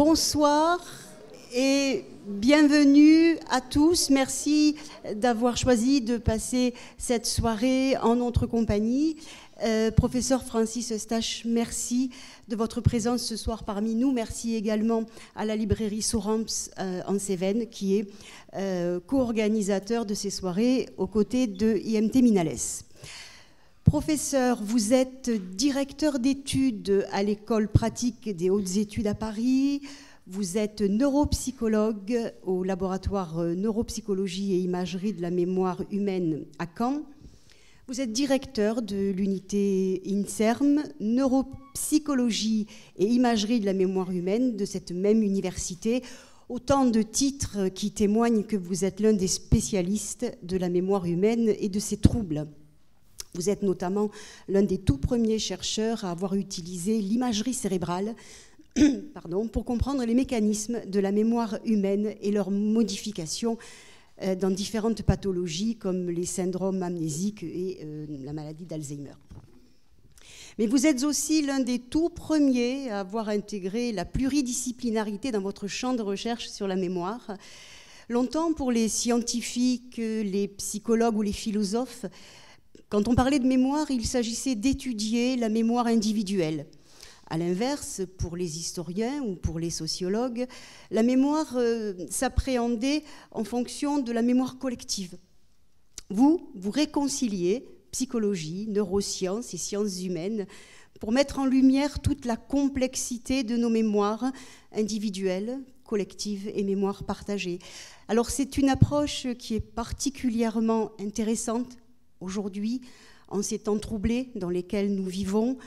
Bonsoir et bienvenue à tous. Merci d'avoir choisi de passer cette soirée en notre compagnie. Professeur Francis Eustache, merci de votre présence ce soir parmi nous. Merci également à la librairie Soramps en Cévennes qui est co-organisateur de ces soirées aux côtés de IMT Minales. Professeur, vous êtes directeur d'études à l'école pratique des hautes études à Paris. Vous êtes neuropsychologue au laboratoire neuropsychologie et imagerie de la mémoire humaine à Caen. Vous êtes directeur de l'unité INSERM, neuropsychologie et imagerie de la mémoire humaine de cette même université. Autant de titres qui témoignent que vous êtes l'un des spécialistes de la mémoire humaine et de ses troubles. Vous êtes notamment l'un des tout premiers chercheurs à avoir utilisé l'imagerie cérébrale pour comprendre les mécanismes de la mémoire humaine et leurs modifications dans différentes pathologies comme les syndromes amnésiques et la maladie d'Alzheimer. Mais vous êtes aussi l'un des tout premiers à avoir intégré la pluridisciplinarité dans votre champ de recherche sur la mémoire. Longtemps, pour les scientifiques, les psychologues ou les philosophes, quand on parlait de mémoire, il s'agissait d'étudier la mémoire individuelle. À l'inverse, pour les historiens ou pour les sociologues, la mémoire s'appréhendait en fonction de la mémoire collective. Vous réconciliez psychologie, neurosciences et sciences humaines pour mettre en lumière toute la complexité de nos mémoires individuelles, collectives et mémoires partagées. Alors c'est une approche qui est particulièrement intéressante aujourd'hui, en ces temps troublés dans lesquels nous vivons,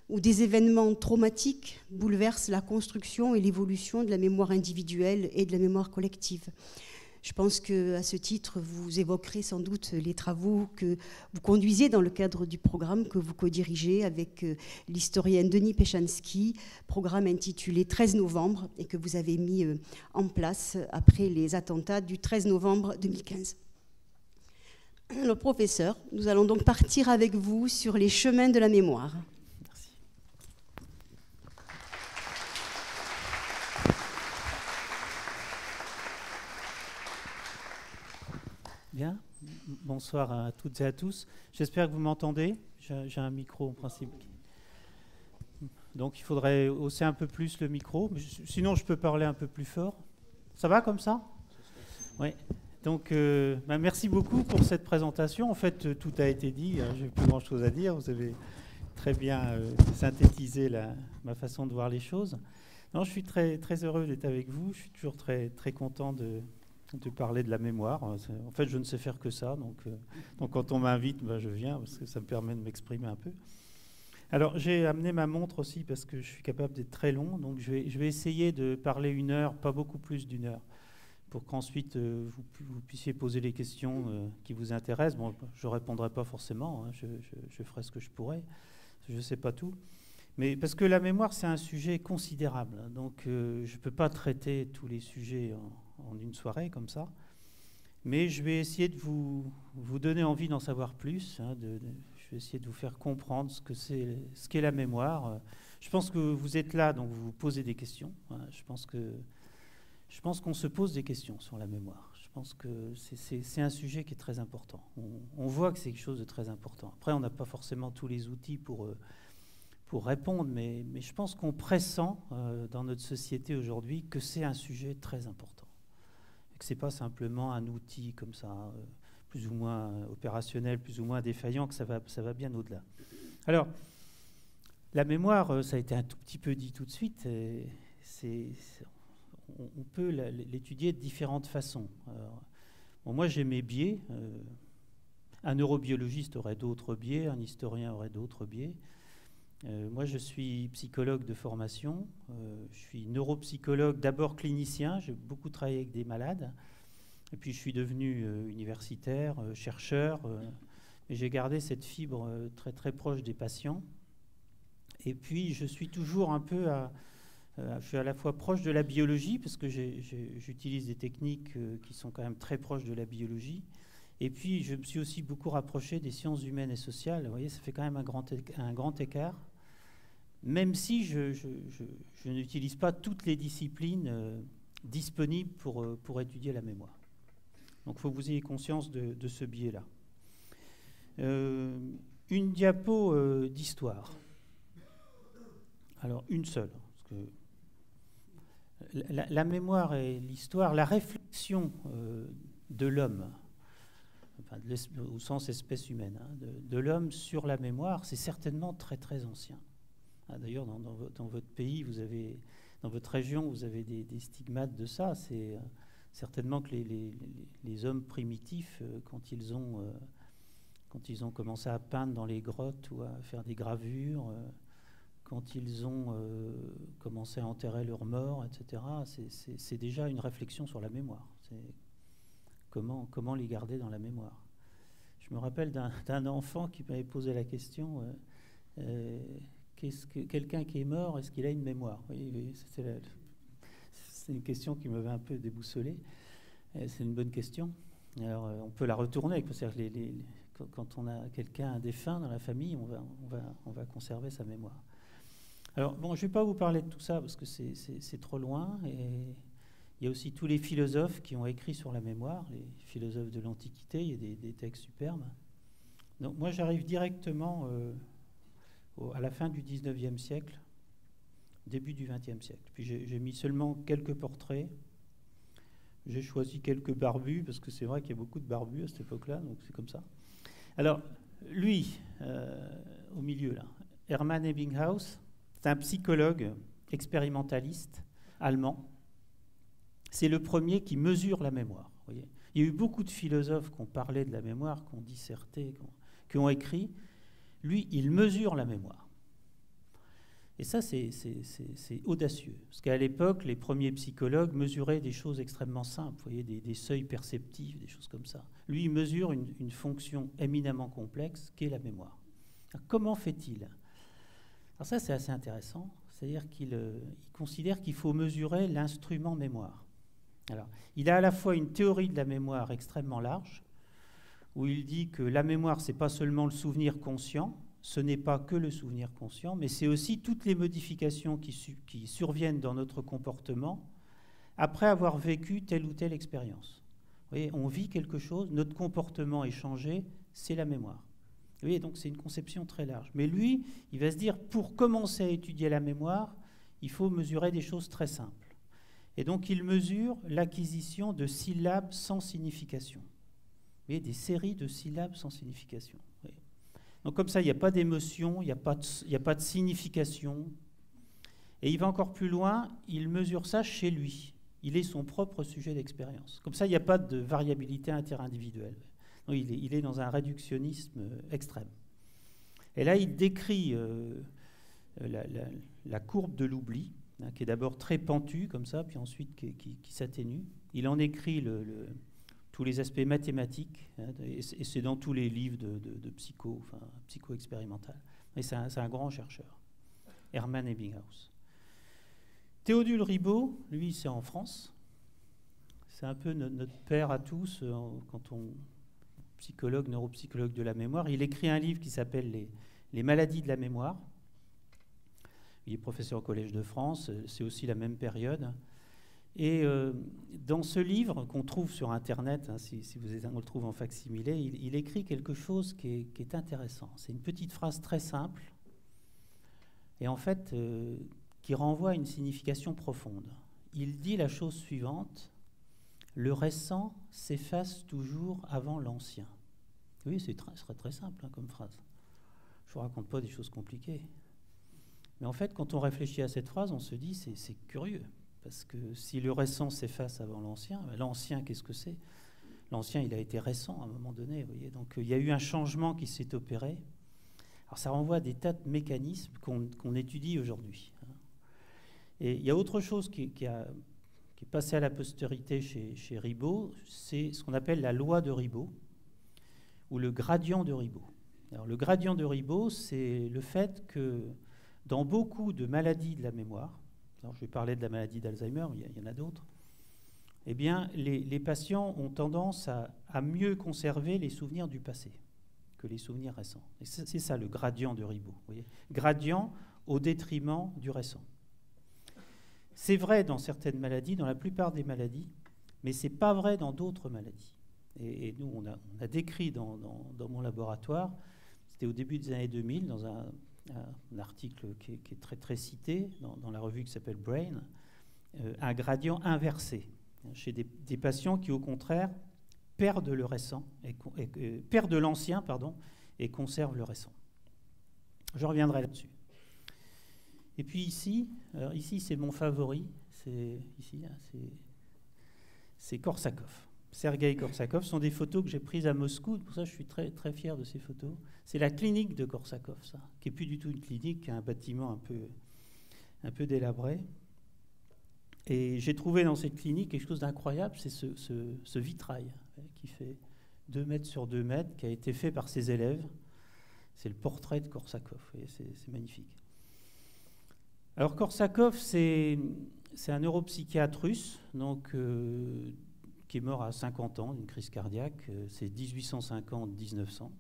où des événements traumatiques bouleversent la construction et l'évolution de la mémoire individuelle et de la mémoire collective. Je pense qu'à ce titre, vous évoquerez sans doute les travaux que vous conduisez dans le cadre du programme que vous co-dirigez avec l'historien Denis Péchanski, programme intitulé 13 novembre et que vous avez mis en place après les attentats du 13 novembre 2015. Le professeur, nous allons donc partir avec vous sur les chemins de la mémoire. Merci. Bien, bonsoir à toutes et à tous. J'espère que vous m'entendez. J'ai un micro en principe. Donc il faudrait hausser un peu plus le micro. Sinon, je peux parler un peu plus fort. Ça va comme ça ? Oui. Donc, merci beaucoup pour cette présentation. En fait, tout a été dit. Je n'ai plus grand-chose à dire. Vous avez très bien synthétisé ma façon de voir les choses. Non, je suis très, très heureux d'être avec vous. Je suis toujours très, très content de parler de la mémoire. En fait, je ne sais faire que ça. Donc quand on m'invite, je viens parce que ça me permet de m'exprimer un peu. Alors, j'ai amené ma montre aussi parce que je suis capable d'être très long. Donc, je vais essayer de parler 1 heure, pas beaucoup plus d'1 heure, pour qu'ensuite vous puissiez poser les questions qui vous intéressent. Bon, je ne répondrai pas forcément, hein, je ferai ce que je pourrai, je ne sais pas tout. Mais parce que la mémoire, c'est un sujet considérable, hein, donc je ne peux pas traiter tous les sujets en une soirée comme ça. Mais je vais essayer de vous donner envie d'en savoir plus, hein, je vais essayer de vous faire comprendre ce qu'est la mémoire. Je pense que vous êtes là, donc vous vous posez des questions. Hein, je pense qu'on se pose des questions sur la mémoire. Je pense que c'est un sujet qui est très important. On voit que c'est quelque chose de très important. Après, on n'a pas forcément tous les outils pour répondre, mais je pense qu'on pressent dans notre société aujourd'hui que c'est un sujet très important. Et que ce n'est pas simplement un outil comme ça, plus ou moins opérationnel, plus ou moins défaillant, que ça va bien au-delà. Alors, la mémoire, ça a été un tout petit peu dit tout de suite, on peut l'étudier de différentes façons. Moi, j'ai mes biais. Un neurobiologiste aurait d'autres biais, un historien aurait d'autres biais. Moi, je suis psychologue de formation. Je suis neuropsychologue, d'abord clinicien. J'ai beaucoup travaillé avec des malades. Et puis, je suis devenu universitaire, chercheur. Mais j'ai gardé cette fibre très, très proche des patients. Et puis, je suis toujours un peu je suis à la fois proche de la biologie, parce que j'utilise des techniques qui sont quand même très proches de la biologie. Et puis, je me suis aussi beaucoup rapproché des sciences humaines et sociales. Vous voyez, ça fait quand même un grand écart. même si je n'utilise pas toutes les disciplines disponibles pour étudier la mémoire. Donc il faut que vous ayez conscience de ce biais-là. Une diapo d'histoire. Alors, une seule. Parce que la mémoire et l'histoire, la réflexion de l'homme, enfin, au sens espèce humaine, hein, de l'homme sur la mémoire, c'est certainement très très ancien. Ah, d'ailleurs, dans votre pays, dans votre région, vous avez des stigmates de ça. C'est certainement que les hommes primitifs, quand ils ont commencé à peindre dans les grottes ou à faire des gravures, quand ils ont commencé à enterrer leurs morts, etc., c'est déjà une réflexion sur la mémoire. C'est comment les garder dans la mémoire. Je me rappelle d'un enfant qui m'avait posé la question quelqu'un qui est mort, est-ce qu'il a une mémoire? Oui, c'est une question qui m'avait un peu déboussolé. C'est une bonne question. Alors, on peut la retourner. Quand on a un défunt dans la famille, on va conserver sa mémoire. Alors, bon, je ne vais pas vous parler de tout ça parce que c'est trop loin. Et il y a aussi tous les philosophes qui ont écrit sur la mémoire, les philosophes de l'Antiquité. Il y a des textes superbes. Donc, moi, j'arrive directement à la fin du 19e siècle, début du 20e siècle. Puis j'ai mis seulement quelques portraits. J'ai choisi quelques barbus, parce que c'est vrai qu'il y a beaucoup de barbus à cette époque-là, donc c'est comme ça. Alors, lui, au milieu, là, Hermann Ebbinghaus, c'est un psychologue expérimentaliste allemand. C'est le premier qui mesure la mémoire. Vous voyez. Il y a eu beaucoup de philosophes qui ont parlé de la mémoire, qui ont disserté, qui ont écrit. Lui, il mesure la mémoire. Et ça, c'est audacieux. Parce qu'à l'époque, les premiers psychologues mesuraient des choses extrêmement simples, vous voyez, des seuils perceptifs, des choses comme ça. Lui, il mesure une fonction éminemment complexe qu'est la mémoire. Alors, comment fait-il? Alors ça, c'est assez intéressant. C'est-à-dire qu'il considère qu'il faut mesurer l'instrument mémoire. Alors, il a à la fois une théorie de la mémoire extrêmement large, où il dit que la mémoire, ce n'est pas seulement le souvenir conscient, ce n'est pas que le souvenir conscient, mais c'est aussi toutes les modifications qui surviennent dans notre comportement après avoir vécu telle ou telle expérience. Vous voyez, on vit quelque chose, notre comportement est changé, c'est la mémoire. Vous voyez, donc c'est une conception très large. Mais lui, il va se dire, pour commencer à étudier la mémoire, il faut mesurer des choses très simples. Et donc il mesure l'acquisition de syllabes sans signification. Vous voyez, des séries de syllabes sans signification. Oui. Donc comme ça, il n'y a pas d'émotion, il n'y a pas de signification. Et il va encore plus loin, il mesure ça chez lui. Il est son propre sujet d'expérience. Comme ça, il n'y a pas de variabilité interindividuelle. Donc, il est dans un réductionnisme extrême. Et là, il décrit la courbe de l'oubli, hein, qui est d'abord très pentue, comme ça, puis ensuite qui s'atténue. Il en écrit tous les aspects mathématiques, hein, et c'est dans tous les livres de psycho-expérimental. Et c'est un grand chercheur, Hermann Ebbinghaus. Théodule Ribot, lui, c'est en France. C'est un peu notre père à tous, quand on psychologue, neuropsychologue de la mémoire. Il écrit un livre qui s'appelle Les maladies de la mémoire. Il est professeur au Collège de France, c'est aussi la même période. Et dans ce livre, qu'on trouve sur Internet, hein, si on le trouve en facsimilé, il écrit quelque chose qui est intéressant. C'est une petite phrase très simple, et en fait, qui renvoie à une signification profonde. Il dit la chose suivante: le récent s'efface toujours avant l'ancien. Oui, ce serait très simple, hein, comme phrase. Je ne vous raconte pas des choses compliquées. Mais en fait, quand on réfléchit à cette phrase, on se dit c'est curieux. Parce que si le récent s'efface avant l'ancien, qu'est-ce que c'est? L'ancien, il a été récent à un moment donné, vous voyez. Donc il y a eu un changement qui s'est opéré. Alors ça renvoie à des tas de mécanismes qu'on étudie aujourd'hui. Et il y a autre chose qui est passé à la postérité chez Ribot, c'est ce qu'on appelle la loi de Ribot, ou le gradient de Ribot. Alors, le gradient de Ribot, c'est le fait que dans beaucoup de maladies de la mémoire, alors je vais parler de la maladie d'Alzheimer, mais il y en a d'autres, eh bien, les patients ont tendance à mieux conserver les souvenirs du passé que les souvenirs récents. Et c'est ça le gradient de Ribot. Vous voyez, gradient au détriment du récent. C'est vrai dans certaines maladies, dans la plupart des maladies, mais ce n'est pas vrai dans d'autres maladies. Et nous, on a décrit dans mon laboratoire, c'était au début des années 2000, dans un article qui est très, très cité dans la revue qui s'appelle Brain, un gradient inversé chez des patients qui, au contraire, perdent le récent, perdent l'ancien, et conservent le récent. Je reviendrai là-dessus. Et puis ici c'est mon favori, c'est Korsakov. Sergueï Korsakov, sont des photos que j'ai prises à Moscou, pour ça je suis très, très fier de ces photos. C'est la clinique de Korsakov, ça, qui n'est plus du tout une clinique, qui est un bâtiment un peu délabré. Et j'ai trouvé dans cette clinique quelque chose d'incroyable, c'est ce vitrail qui fait 2 mètres sur 2 mètres, qui a été fait par ses élèves. C'est le portrait de Korsakov, et c'est magnifique. Alors Korsakov, c'est un neuropsychiatre russe, donc, qui est mort à 50 ans d'une crise cardiaque, c'est 1850-1900.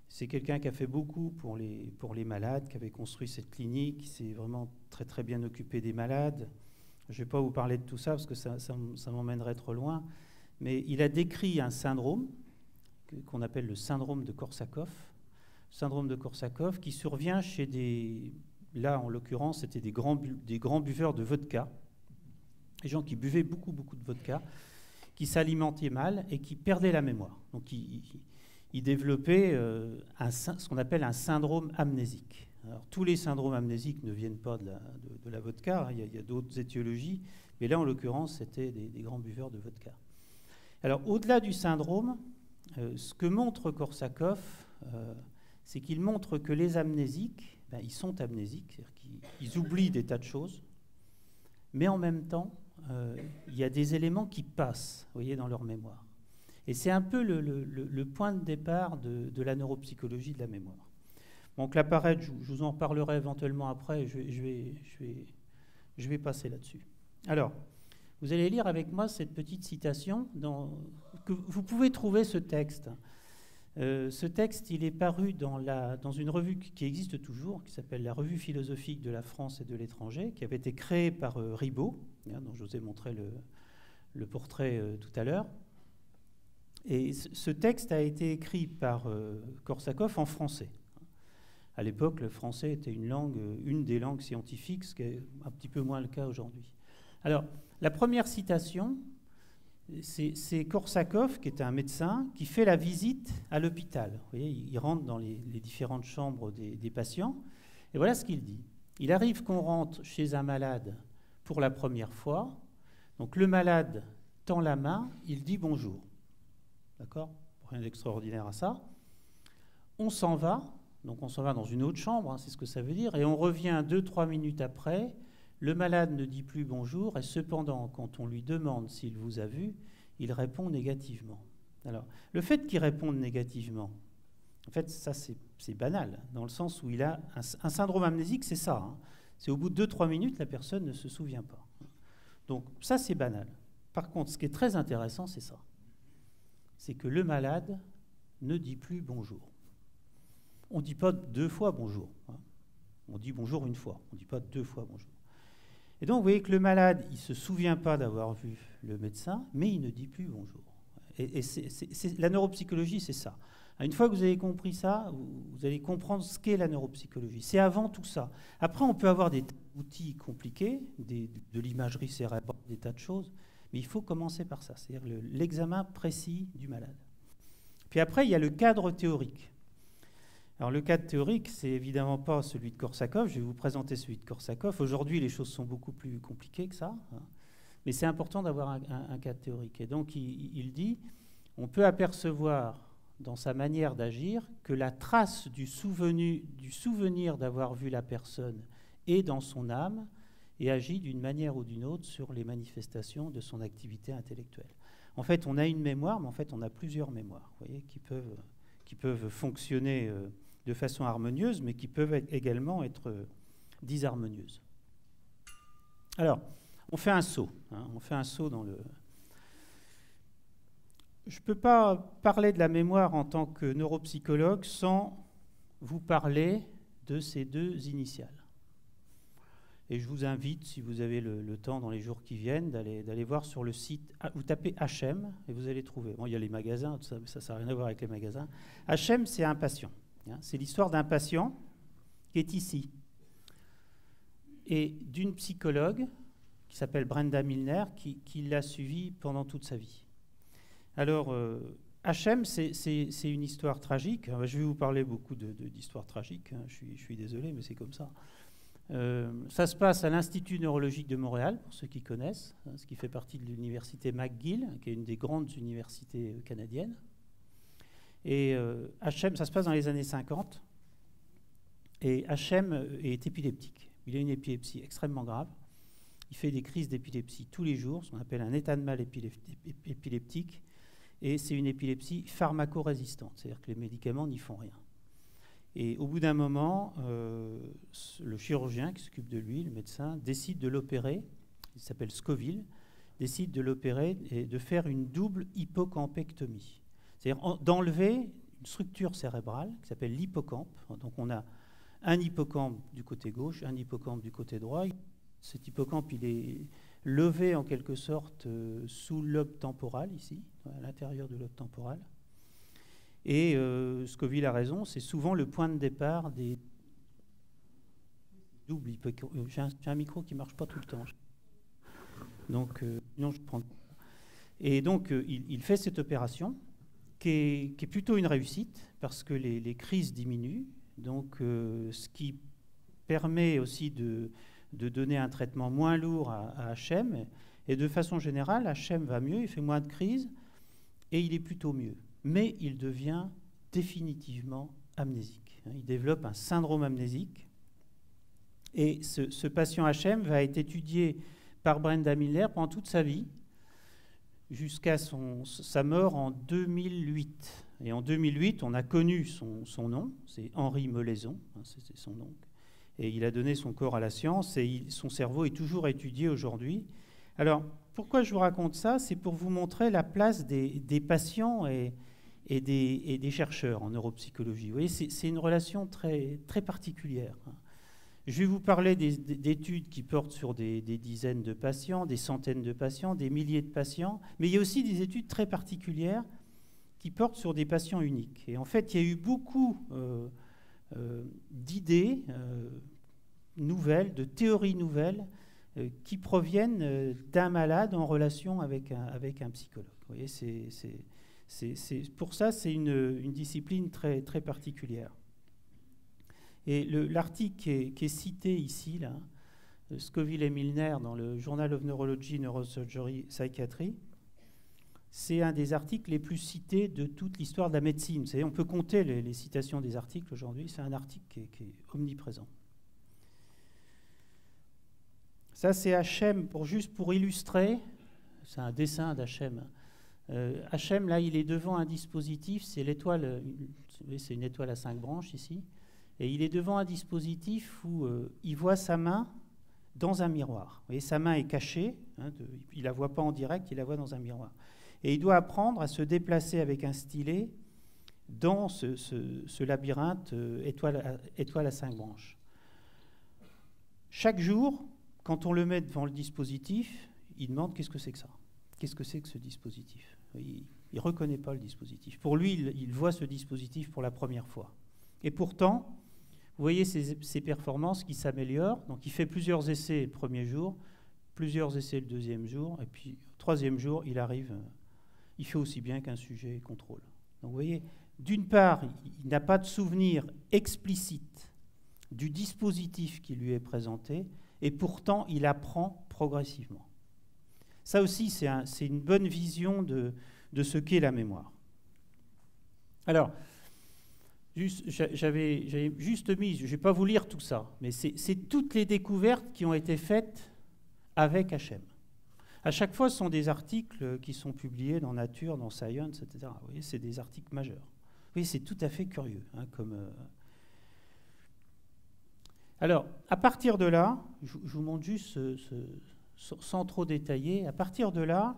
C'est quelqu'un qui a fait beaucoup pour les malades, qui avait construit cette clinique, qui s'est vraiment très très bien occupé des malades. Je ne vais pas vous parler de tout ça parce que ça m'emmènerait trop loin, mais il a décrit un syndrome qu'on appelle le syndrome de Korsakov, qui survient chez là en l'occurrence c'était des grands buveurs de vodka, des gens qui buvaient beaucoup de vodka, qui s'alimentaient mal et qui perdaient la mémoire. Donc ils développaient ce qu'on appelle un syndrome amnésique. Alors, tous les syndromes amnésiques ne viennent pas de la vodka, hein, il y a d'autres étiologies, mais là en l'occurrence c'était des grands buveurs de vodka. Alors au-delà du syndrome, ce que montre Korsakov, c'est qu'il montre que les amnésiques, ils sont amnésiques, c'est-à-dire qu'ils oublient des tas de choses, mais en même temps, il y a des éléments qui passent, vous voyez, dans leur mémoire. Et c'est un peu le point de départ de la neuropsychologie de la mémoire. Donc l'appareil, je vous en parlerai éventuellement après, je vais passer là-dessus. Alors, vous allez lire avec moi cette petite citation, que vous pouvez trouver ce texte. Ce texte, il est paru dans une revue qui existe toujours, qui s'appelle la Revue philosophique de la France et de l'étranger, qui avait été créée par Ribot, dont je vous ai montré le portrait tout à l'heure. Et ce texte a été écrit par Korsakov en français. À l'époque, le français était une des langues scientifiques, ce qui est un petit peu moins le cas aujourd'hui. Alors, la première citation, c'est Korsakov, qui est un médecin, qui fait la visite à l'hôpital. Vous voyez, il rentre dans les différentes chambres des patients, et voilà ce qu'il dit. Il arrive qu'on rentre chez un malade pour la première fois, donc le malade tend la main, il dit bonjour. D'accord ? Rien d'extraordinaire à ça. On s'en va, donc on s'en va dans une autre chambre, hein, c'est ce que ça veut dire, et on revient 2-3 minutes après. Le malade ne dit plus bonjour, et cependant, quand on lui demande s'il vous a vu, il répond négativement. Alors, le fait qu'il réponde négativement, en fait, ça c'est banal, dans le sens où il a un syndrome amnésique, c'est ça. Hein. C'est au bout de 2-3 minutes, la personne ne se souvient pas. Donc, ça c'est banal. Par contre, ce qui est très intéressant, c'est ça. C'est que le malade ne dit plus bonjour. On ne dit pas 2 fois bonjour. Hein. On dit bonjour une fois, on ne dit pas 2 fois bonjour. Et donc, vous voyez que le malade, il ne se souvient pas d'avoir vu le médecin, mais il ne dit plus bonjour. Et la neuropsychologie, c'est ça. Une fois que vous avez compris ça, vous allez comprendre ce qu'est la neuropsychologie. C'est avant tout ça. Après, on peut avoir des outils compliqués, de l'imagerie cérébrale, des tas de choses, mais il faut commencer par ça, c'est-à-dire l'examen précis du malade. Puis après, il y a le cadre théorique. Alors le cadre théorique, c'est évidemment pas celui de Korsakov. Je vais vous présenter celui de Korsakov. Aujourd'hui, les choses sont beaucoup plus compliquées que ça, hein. Mais c'est important d'avoir un cadre théorique. Et donc, il dit, on peut apercevoir dans sa manière d'agir que la trace du souvenir d'avoir vu la personne est dans son âme et agit d'une manière ou d'une autre sur les manifestations de son activité intellectuelle. En fait, on a une mémoire, mais en fait, on a plusieurs mémoires, vous voyez, qui peuvent fonctionner de façon harmonieuse, mais qui peuvent également être disharmonieuses. Alors, on fait un saut. Hein, on fait un saut dans le... Je ne peux pas parler de la mémoire en tant que neuropsychologue sans vous parler de ces deux initiales. Et je vous invite, si vous avez le temps dans les jours qui viennent, d'aller voir sur le site. Vous tapez HM et vous allez trouver. Bon, il y a les magasins, tout ça, mais ça n'a rien à voir avec les magasins. HM, c'est un patient. Hein, c'est l'histoire d'un patient qui est ici. Et d'une psychologue qui s'appelle Brenda Milner, qui l'a suivi pendant toute sa vie. Alors, HM, c'est une histoire tragique. Je vais vous parler beaucoup d'histoires tragiques. Hein. Je suis désolé, mais c'est comme ça. Ça se passe à l'Institut neurologique de Montréal, pour ceux qui connaissent, hein, ce qui fait partie de l'université McGill, qui est une des grandes universités canadiennes. Et HM, ça se passe dans les années 50. Et HM est épileptique. Il a une épilepsie extrêmement grave. Il fait des crises d'épilepsie tous les jours, ce qu'on appelle un état de mal épileptique. Et c'est une épilepsie pharmacorésistante, c'est-à-dire que les médicaments n'y font rien. Et au bout d'un moment, le chirurgien qui s'occupe de lui, le médecin, décide de l'opérer. Il s'appelle Scoville, décide de l'opérer et de faire une double hippocampectomie. C'est-à-dire d'enlever une structure cérébrale qui s'appelle l'hippocampe. Donc on a un hippocampe du côté gauche, un hippocampe du côté droit. Cet hippocampe, il est levé en quelque sorte sous le lobe temporal, ici, à l'intérieur du lobe temporal. Et Scoville a raison, c'est souvent le point de départ des doubles hippocampes. J'ai un micro qui ne marche pas tout le temps. Donc, non, je prends. Et donc, il fait cette opération qui est plutôt une réussite parce que les crises diminuent. Donc, ce qui permet aussi de donner un traitement moins lourd à HM. Et de façon générale, HM va mieux, il fait moins de crises et il est plutôt mieux. Mais il devient définitivement amnésique. Il développe un syndrome amnésique. Et ce patient HM va être étudié par Brenda Milner pendant toute sa vie, jusqu'à sa mort en 2008. Et en 2008, on a connu son nom, c'est Henri Molaison, c'est son nom. Et il a donné son corps à la science et son cerveau est toujours étudié aujourd'hui. Alors, pourquoi je vous raconte ça? C'est pour vous montrer la place des patients et des chercheurs en neuropsychologie. Vous voyez, c'est une relation très, très particulière. Je vais vous parler d'études qui portent sur des dizaines de patients, des centaines de patients, des milliers de patients, mais il y a aussi des études très particulières qui portent sur des patients uniques. Et en fait, il y a eu beaucoup d'idées nouvelles, de théories nouvelles qui proviennent d'un malade en relation avec un psychologue. Vous voyez, pour ça, c'est une discipline très, très particulière. Et l'article qui est cité ici, là, Scoville et Milner, dans le Journal of Neurology, Neurosurgery, Psychiatry, c'est un des articles les plus cités de toute l'histoire de la médecine. Vous savez, on peut compter les citations des articles aujourd'hui. C'est un article qui est omniprésent. Ça, c'est HM, juste pour illustrer. C'est un dessin d'HM. HM, là, il est devant un dispositif. C'est l'étoile. C'est une étoile à 5 branches ici. Et il est devant un dispositif où il voit sa main dans un miroir. Vous voyez, sa main est cachée. Il ne la voit pas en direct, il la voit dans un miroir. Et il doit apprendre à se déplacer avec un stylet dans ce labyrinthe étoile à 5 branches. Chaque jour, quand on le met devant le dispositif, il demande qu'est-ce que c'est que ça? Qu'est-ce que c'est que ce dispositif? Il ne reconnaît pas le dispositif. Pour lui, il voit ce dispositif pour la première fois. Et pourtant, vous voyez ses performances qui s'améliorent. Donc il fait plusieurs essais le premier jour, plusieurs essais le deuxième jour, et puis le troisième jour, il fait aussi bien qu'un sujet contrôle. Donc vous voyez, d'une part, il n'a pas de souvenir explicite du dispositif qui lui est présenté, et pourtant, il apprend progressivement. Ça aussi, c'est une bonne vision de ce qu'est la mémoire. Alors, j'avais juste mis, je ne vais pas vous lire tout ça, mais c'est toutes les découvertes qui ont été faites avec HM. À chaque fois, ce sont des articles qui sont publiés dans Nature, dans Science, etc. Vous voyez, c'est des articles majeurs. Vous voyez, c'est tout à fait curieux. Alors, à partir de là, je vous montre juste, sans trop détailler, à partir de là,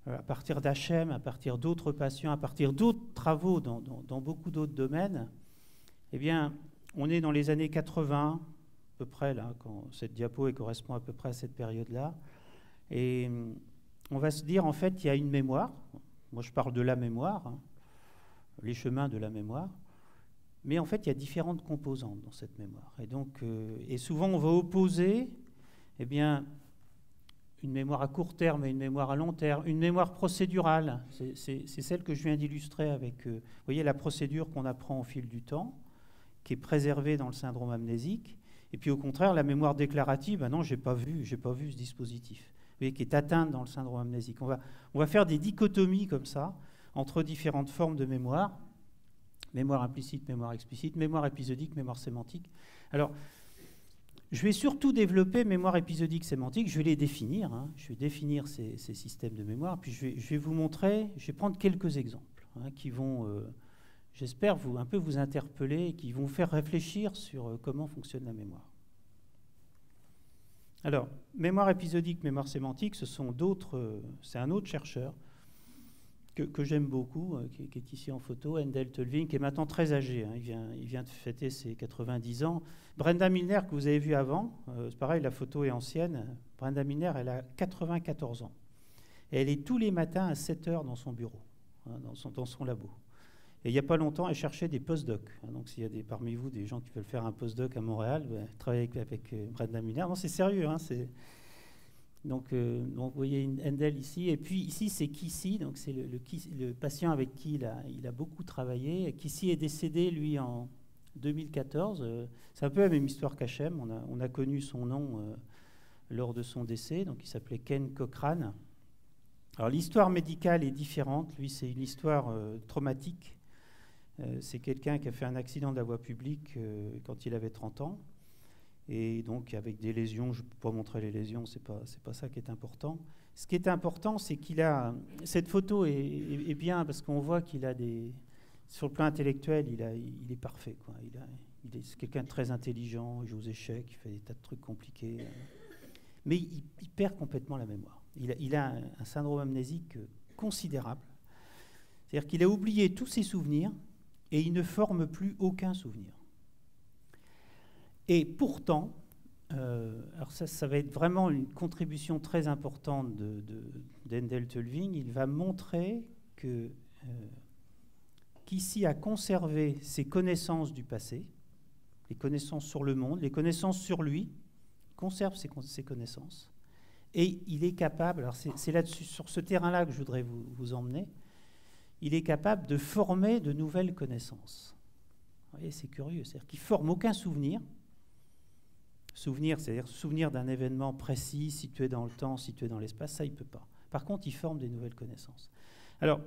à partir d'HM, à partir d'autres patients, à partir d'autres travaux dans beaucoup d'autres domaines, eh bien, on est dans les années 80, à peu près, là, quand cette diapo correspond à peu près à cette période-là. Et on va se dire, en fait, il y a une mémoire. Moi, je parle de la mémoire, hein, les chemins de la mémoire. Mais en fait, il y a différentes composantes dans cette mémoire. Et donc, et souvent, on va opposer, eh bien, une mémoire à court terme et une mémoire à long terme, une mémoire procédurale. C'est celle que je viens d'illustrer avec, vous voyez, la procédure qu'on apprend au fil du temps, qui est préservée dans le syndrome amnésique. Et puis, au contraire, la mémoire déclarative, ben non, j'ai pas vu ce dispositif. Vous voyez, qui est atteinte dans le syndrome amnésique. On va faire des dichotomies comme ça, entre différentes formes de mémoire. Mémoire implicite, mémoire explicite, mémoire épisodique, mémoire sémantique. Alors, je vais surtout développer mémoire épisodique sémantique, je vais les définir, hein. Je vais définir ces systèmes de mémoire, puis je vais vous montrer, je vais prendre quelques exemples hein, qui vont, j'espère, un peu vous interpeller, et qui vont vous faire réfléchir sur comment fonctionne la mémoire. Alors, mémoire épisodique, mémoire sémantique, c'est un autre chercheur que j'aime beaucoup, qui est ici en photo, Handel Tulving, qui est maintenant très âgé, hein, il vient de fêter ses 90 ans. Brenda Milner, que vous avez vu avant, c'est pareil, la photo est ancienne. Brenda Milner, elle a 94 ans. Et elle est tous les matins à 7 heures dans son bureau, hein, dans son labo. Et il n'y a pas longtemps, elle cherchait des postdocs. Hein, donc s'il y a parmi vous des gens qui veulent faire un postdoc à Montréal, travailler avec Brenda Milner. Non, c'est sérieux, hein, Donc, vous voyez Handel ici, et puis ici c'est Kissy, donc c'est le patient avec qui il a beaucoup travaillé. Kissy est décédé, lui, en 2014. C'est un peu la même histoire qu'Hachem, on a connu son nom lors de son décès, donc il s'appelait Ken Cochrane. Alors l'histoire médicale est différente, lui c'est une histoire traumatique. C'est quelqu'un qui a fait un accident de la voie publique quand il avait 30 ans. Et donc avec des lésions, je ne peux pas montrer les lésions, c'est pas ça qui est important. Ce qui est important, c'est qu'il a... Cette photo est bien parce qu'on voit qu'il a des... Sur le plan intellectuel, il est parfait, quoi. C'est quelqu'un de très intelligent, il joue aux échecs, il fait des tas de trucs compliqués. Mais il perd complètement la mémoire. Il a un syndrome amnésique considérable. C'est-à-dire qu'il a oublié tous ses souvenirs et il ne forme plus aucun souvenir. Et pourtant, alors ça va être vraiment une contribution très importante d'Handel Tulving, il va montrer qu'ici a conservé ses connaissances du passé, les connaissances sur le monde, les connaissances sur lui, il conserve ses connaissances, et il est capable, alors c'est là-dessus, sur ce terrain-là que je voudrais vous emmener, il est capable de former de nouvelles connaissances. Vous voyez, c'est curieux, c'est-à-dire qu'il ne forme aucun souvenir. Souvenir, c'est-à-dire souvenir d'un événement précis, situé dans le temps, situé dans l'espace, ça, il ne peut pas. Par contre, il forme des nouvelles connaissances. Alors,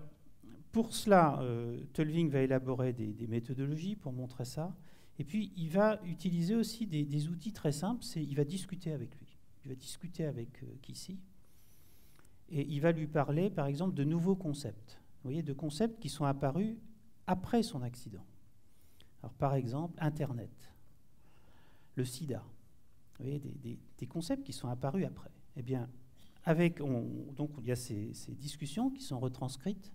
pour cela, Tulving va élaborer des méthodologies pour montrer ça. Et puis, il va utiliser aussi des outils très simples. Il va discuter avec lui. Il va discuter avec Kissy. Et il va lui parler, par exemple, de nouveaux concepts. Vous voyez, de concepts qui sont apparus après son accident. Alors, par exemple, Internet, le sida. Vous voyez, des concepts qui sont apparus après. Eh bien, donc il y a ces discussions qui sont retranscrites.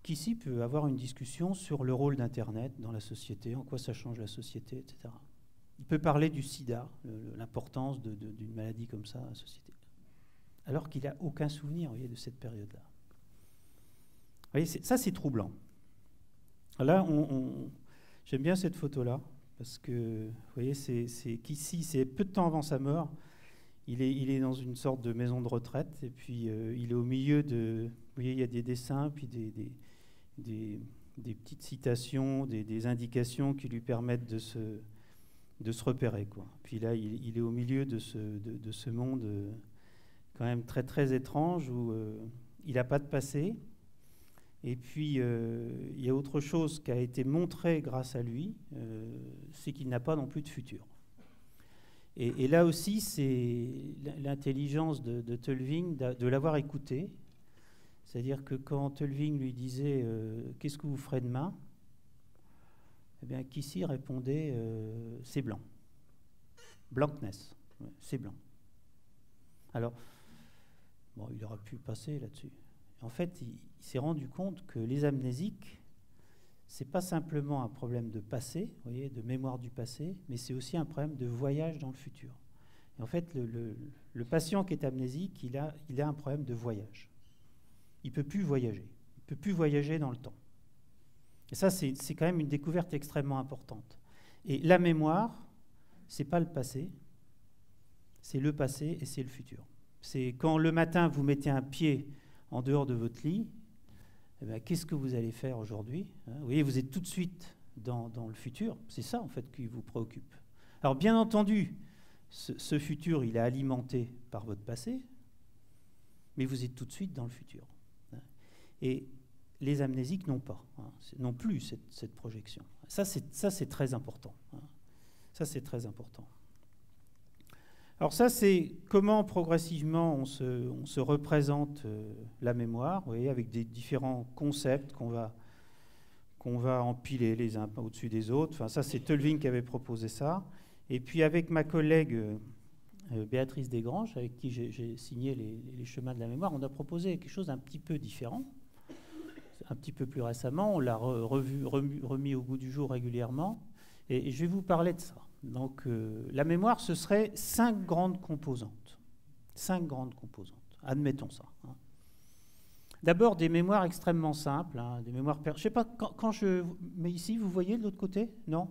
Kissy peut avoir une discussion sur le rôle d'Internet dans la société, en quoi ça change la société, etc. Il peut parler du sida, l'importance d'une maladie comme ça à la société. Alors qu'il n'a aucun souvenir, vous voyez, de cette période-là. Vous voyez, ça c'est troublant. Là, j'aime bien cette photo-là. Parce que, vous voyez, c'est Kissy, c'est peu de temps avant sa mort, il est dans une sorte de maison de retraite, et puis il est au milieu de... Vous voyez, il y a des dessins, puis des petites citations, des indications qui lui permettent de se repérer, quoi. Puis là, il est au milieu de ce monde quand même très, très étrange, où il n'a pas de passé. Et puis, il y a autre chose qui a été montré grâce à lui, c'est qu'il n'a pas non plus de futur. Et là aussi, c'est l'intelligence de Tulving de l'avoir écouté. C'est-à-dire que quand Tulving lui disait « Qu'est-ce que vous ferez demain ?», eh bien, Kissy répondait « C'est blanc. Blankness, ouais, c'est blanc. » Alors, bon, il aurait pu passer là-dessus. En fait, il s'est rendu compte que les amnésiques, c'est pas simplement un problème de passé, vous voyez, de mémoire du passé, mais c'est aussi un problème de voyage dans le futur. Et en fait, le patient qui est amnésique, il a un problème de voyage. Il ne peut plus voyager. Il ne peut plus voyager dans le temps. Et ça, c'est quand même une découverte extrêmement importante. Et la mémoire, ce n'est pas le passé, c'est le passé et c'est le futur. C'est quand le matin, vous mettez un pied en dehors de votre lit, eh bien, qu'est-ce que vous allez faire aujourd'hui? Vous voyez, vous êtes tout de suite dans le futur. C'est ça, en fait, qui vous préoccupe. Alors, bien entendu, ce futur, il est alimenté par votre passé, mais vous êtes tout de suite dans le futur. Et les amnésiques n'ont pas, non plus cette projection. Ça, c'est très important. Ça, c'est très important. Alors ça, c'est comment progressivement on se représente la mémoire, vous voyez, avec des différents concepts qu'on va empiler les uns au-dessus des autres. Enfin, ça, c'est Tolving qui avait proposé ça. Et puis avec ma collègue Béatrice Desgranges, avec qui j'ai signé les chemins de la mémoire, on a proposé quelque chose d'un petit peu différent. Un petit peu plus récemment, on l'a remis au goût du jour régulièrement. Et je vais vous parler de ça. Donc, la mémoire, ce serait 5 grandes composantes. 5 grandes composantes. Admettons ça. D'abord, des mémoires extrêmement simples. Des mémoires. Je ne sais pas, quand je. Mais ici, vous voyez de l'autre côté? Non?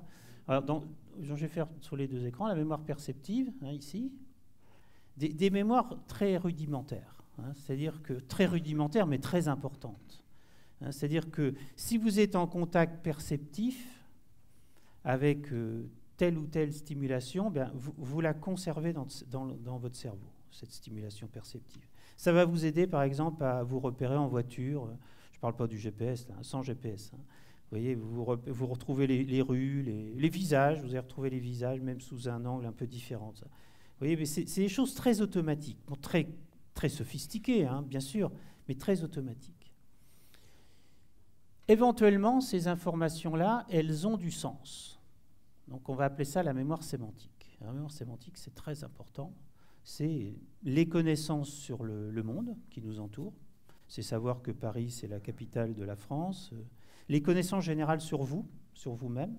Alors, je vais faire sur les 2 écrans la mémoire perceptive, ici. Des mémoires très rudimentaires. C'est-à-dire que très rudimentaires, mais très importantes. C'est-à-dire que si vous êtes en contact perceptif avec telle ou telle stimulation, bien, vous la conservez dans votre cerveau, cette stimulation perceptive. Ça va vous aider, par exemple, à vous repérer en voiture. Je ne parle pas du GPS, là, sans GPS. Vous voyez, vous retrouvez les rues, les visages, vous allez retrouver les visages, même sous un angle un peu différent. Ça. Vous voyez, mais c'est des choses très automatiques, bon, très, très sophistiquées, bien sûr, mais très automatiques. Éventuellement, ces informations-là, elles ont du sens. Donc on va appeler ça la mémoire sémantique. La mémoire sémantique, c'est très important. C'est les connaissances sur le monde qui nous entoure. C'est savoir que Paris, c'est la capitale de la France. Les connaissances générales sur vous, sur vous-même.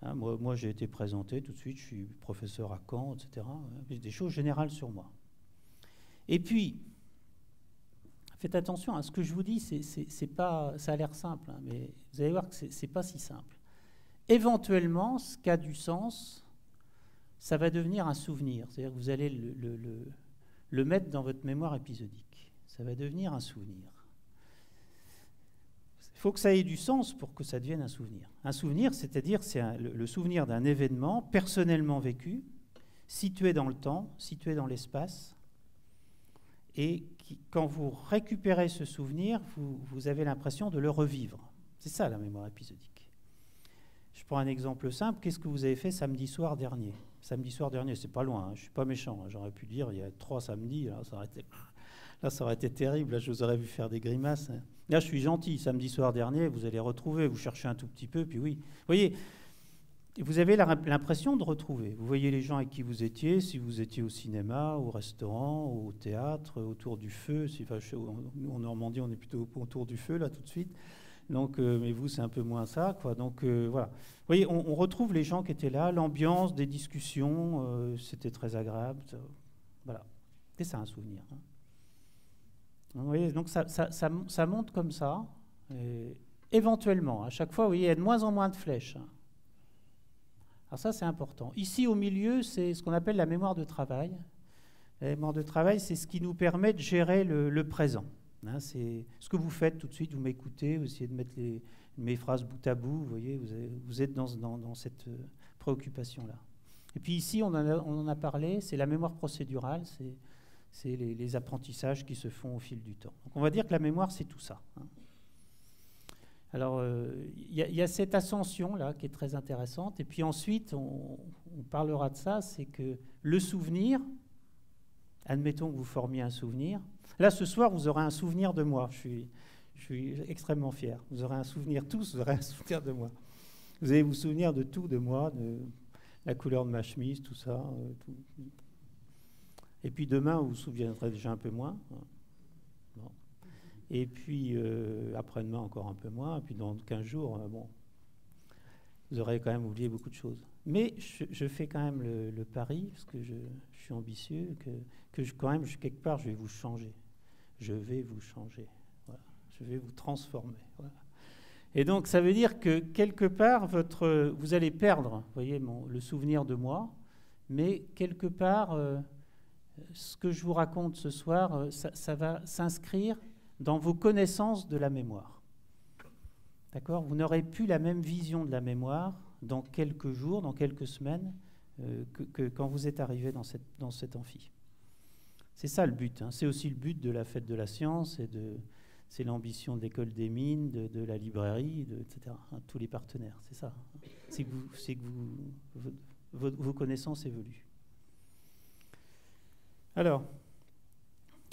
Moi, j'ai été présenté tout de suite, je suis professeur à Caen, etc. Des choses générales sur moi. Et puis, faites attention à ce que je vous dis, c'est pas, ça a l'air simple, mais vous allez voir que c'est pas si simple. Éventuellement, ce qui a du sens, ça va devenir un souvenir. C'est-à-dire que vous allez le mettre dans votre mémoire épisodique. Ça va devenir un souvenir. Il faut que ça ait du sens pour que ça devienne un souvenir. Un souvenir, c'est-à-dire c'est le souvenir d'un événement personnellement vécu, situé dans le temps, situé dans l'espace, et quand vous récupérez ce souvenir, vous avez l'impression de le revivre. C'est ça la mémoire épisodique. Je prends un exemple simple. Qu'est-ce que vous avez fait samedi soir dernier? Samedi soir dernier, c'est pas loin, je ne suis pas méchant. J'aurais pu dire il y a 3 samedis, là ça aurait été terrible, là je vous aurais vu faire des grimaces. Là je suis gentil, samedi soir dernier, vous allez retrouver, vous cherchez un tout petit peu, puis oui. Vous voyez, vous avez l'impression de retrouver. Vous voyez les gens avec qui vous étiez, si vous étiez au cinéma, au restaurant, au théâtre, autour du feu. Nous, en Normandie, on est plutôt autour du feu, là, tout de suite. Donc, mais vous, c'est un peu moins ça, quoi. Donc, voilà. Vous voyez, on retrouve les gens qui étaient là, l'ambiance des discussions, c'était très agréable. Voilà. C'est ça, un souvenir. Vous voyez, donc, ça monte comme ça. Et éventuellement, à chaque fois, vous voyez, il y a de moins en moins de flèches. Alors ça, c'est important. Ici, au milieu, c'est ce qu'on appelle la mémoire de travail. La mémoire de travail, c'est ce qui nous permet de gérer le présent. C'est ce que vous faites tout de suite, vous m'écoutez, vous essayez de mettre mes phrases bout à bout, vous voyez, vous êtes dans cette préoccupation-là. Et puis ici, on en a parlé, c'est la mémoire procédurale, c'est les apprentissages qui se font au fil du temps. Donc on va dire que la mémoire, c'est tout ça. Alors, il y a cette ascension-là qui est très intéressante. Et puis ensuite, on parlera de ça, c'est que le souvenir, admettons que vous formiez un souvenir. Là, ce soir, vous aurez un souvenir de moi. Je suis extrêmement fier. Vous aurez un souvenir, tous, vous aurez un souvenir de moi. Vous allez vous souvenir de tout, de moi, de la couleur de ma chemise, tout ça. Tout. Et puis demain, vous vous souviendrez déjà un peu moins. Bon. Et puis, après-demain, encore un peu moins. Et puis, dans 15 jours, bon, vous aurez quand même oublié beaucoup de choses. Mais je fais quand même le pari, parce que je suis ambitieux, quand même, quelque part, je vais vous changer. Je vais vous changer. Voilà. Je vais vous transformer. Voilà. Et donc, ça veut dire que, quelque part, vous allez perdre, vous voyez, le souvenir de moi, mais quelque part, ce que je vous raconte ce soir, ça va s'inscrire dans vos connaissances de la mémoire. D'accord ? Vous n'aurez plus la même vision de la mémoire dans quelques jours, dans quelques semaines, que quand vous êtes arrivé dans cet amphi. C'est ça le but. Hein. C'est aussi le but de la fête de la science, c'est l'ambition de l'école des mines, de la librairie, etc. Hein, tous les partenaires, c'est ça. C'est que vos connaissances évoluent. Alors,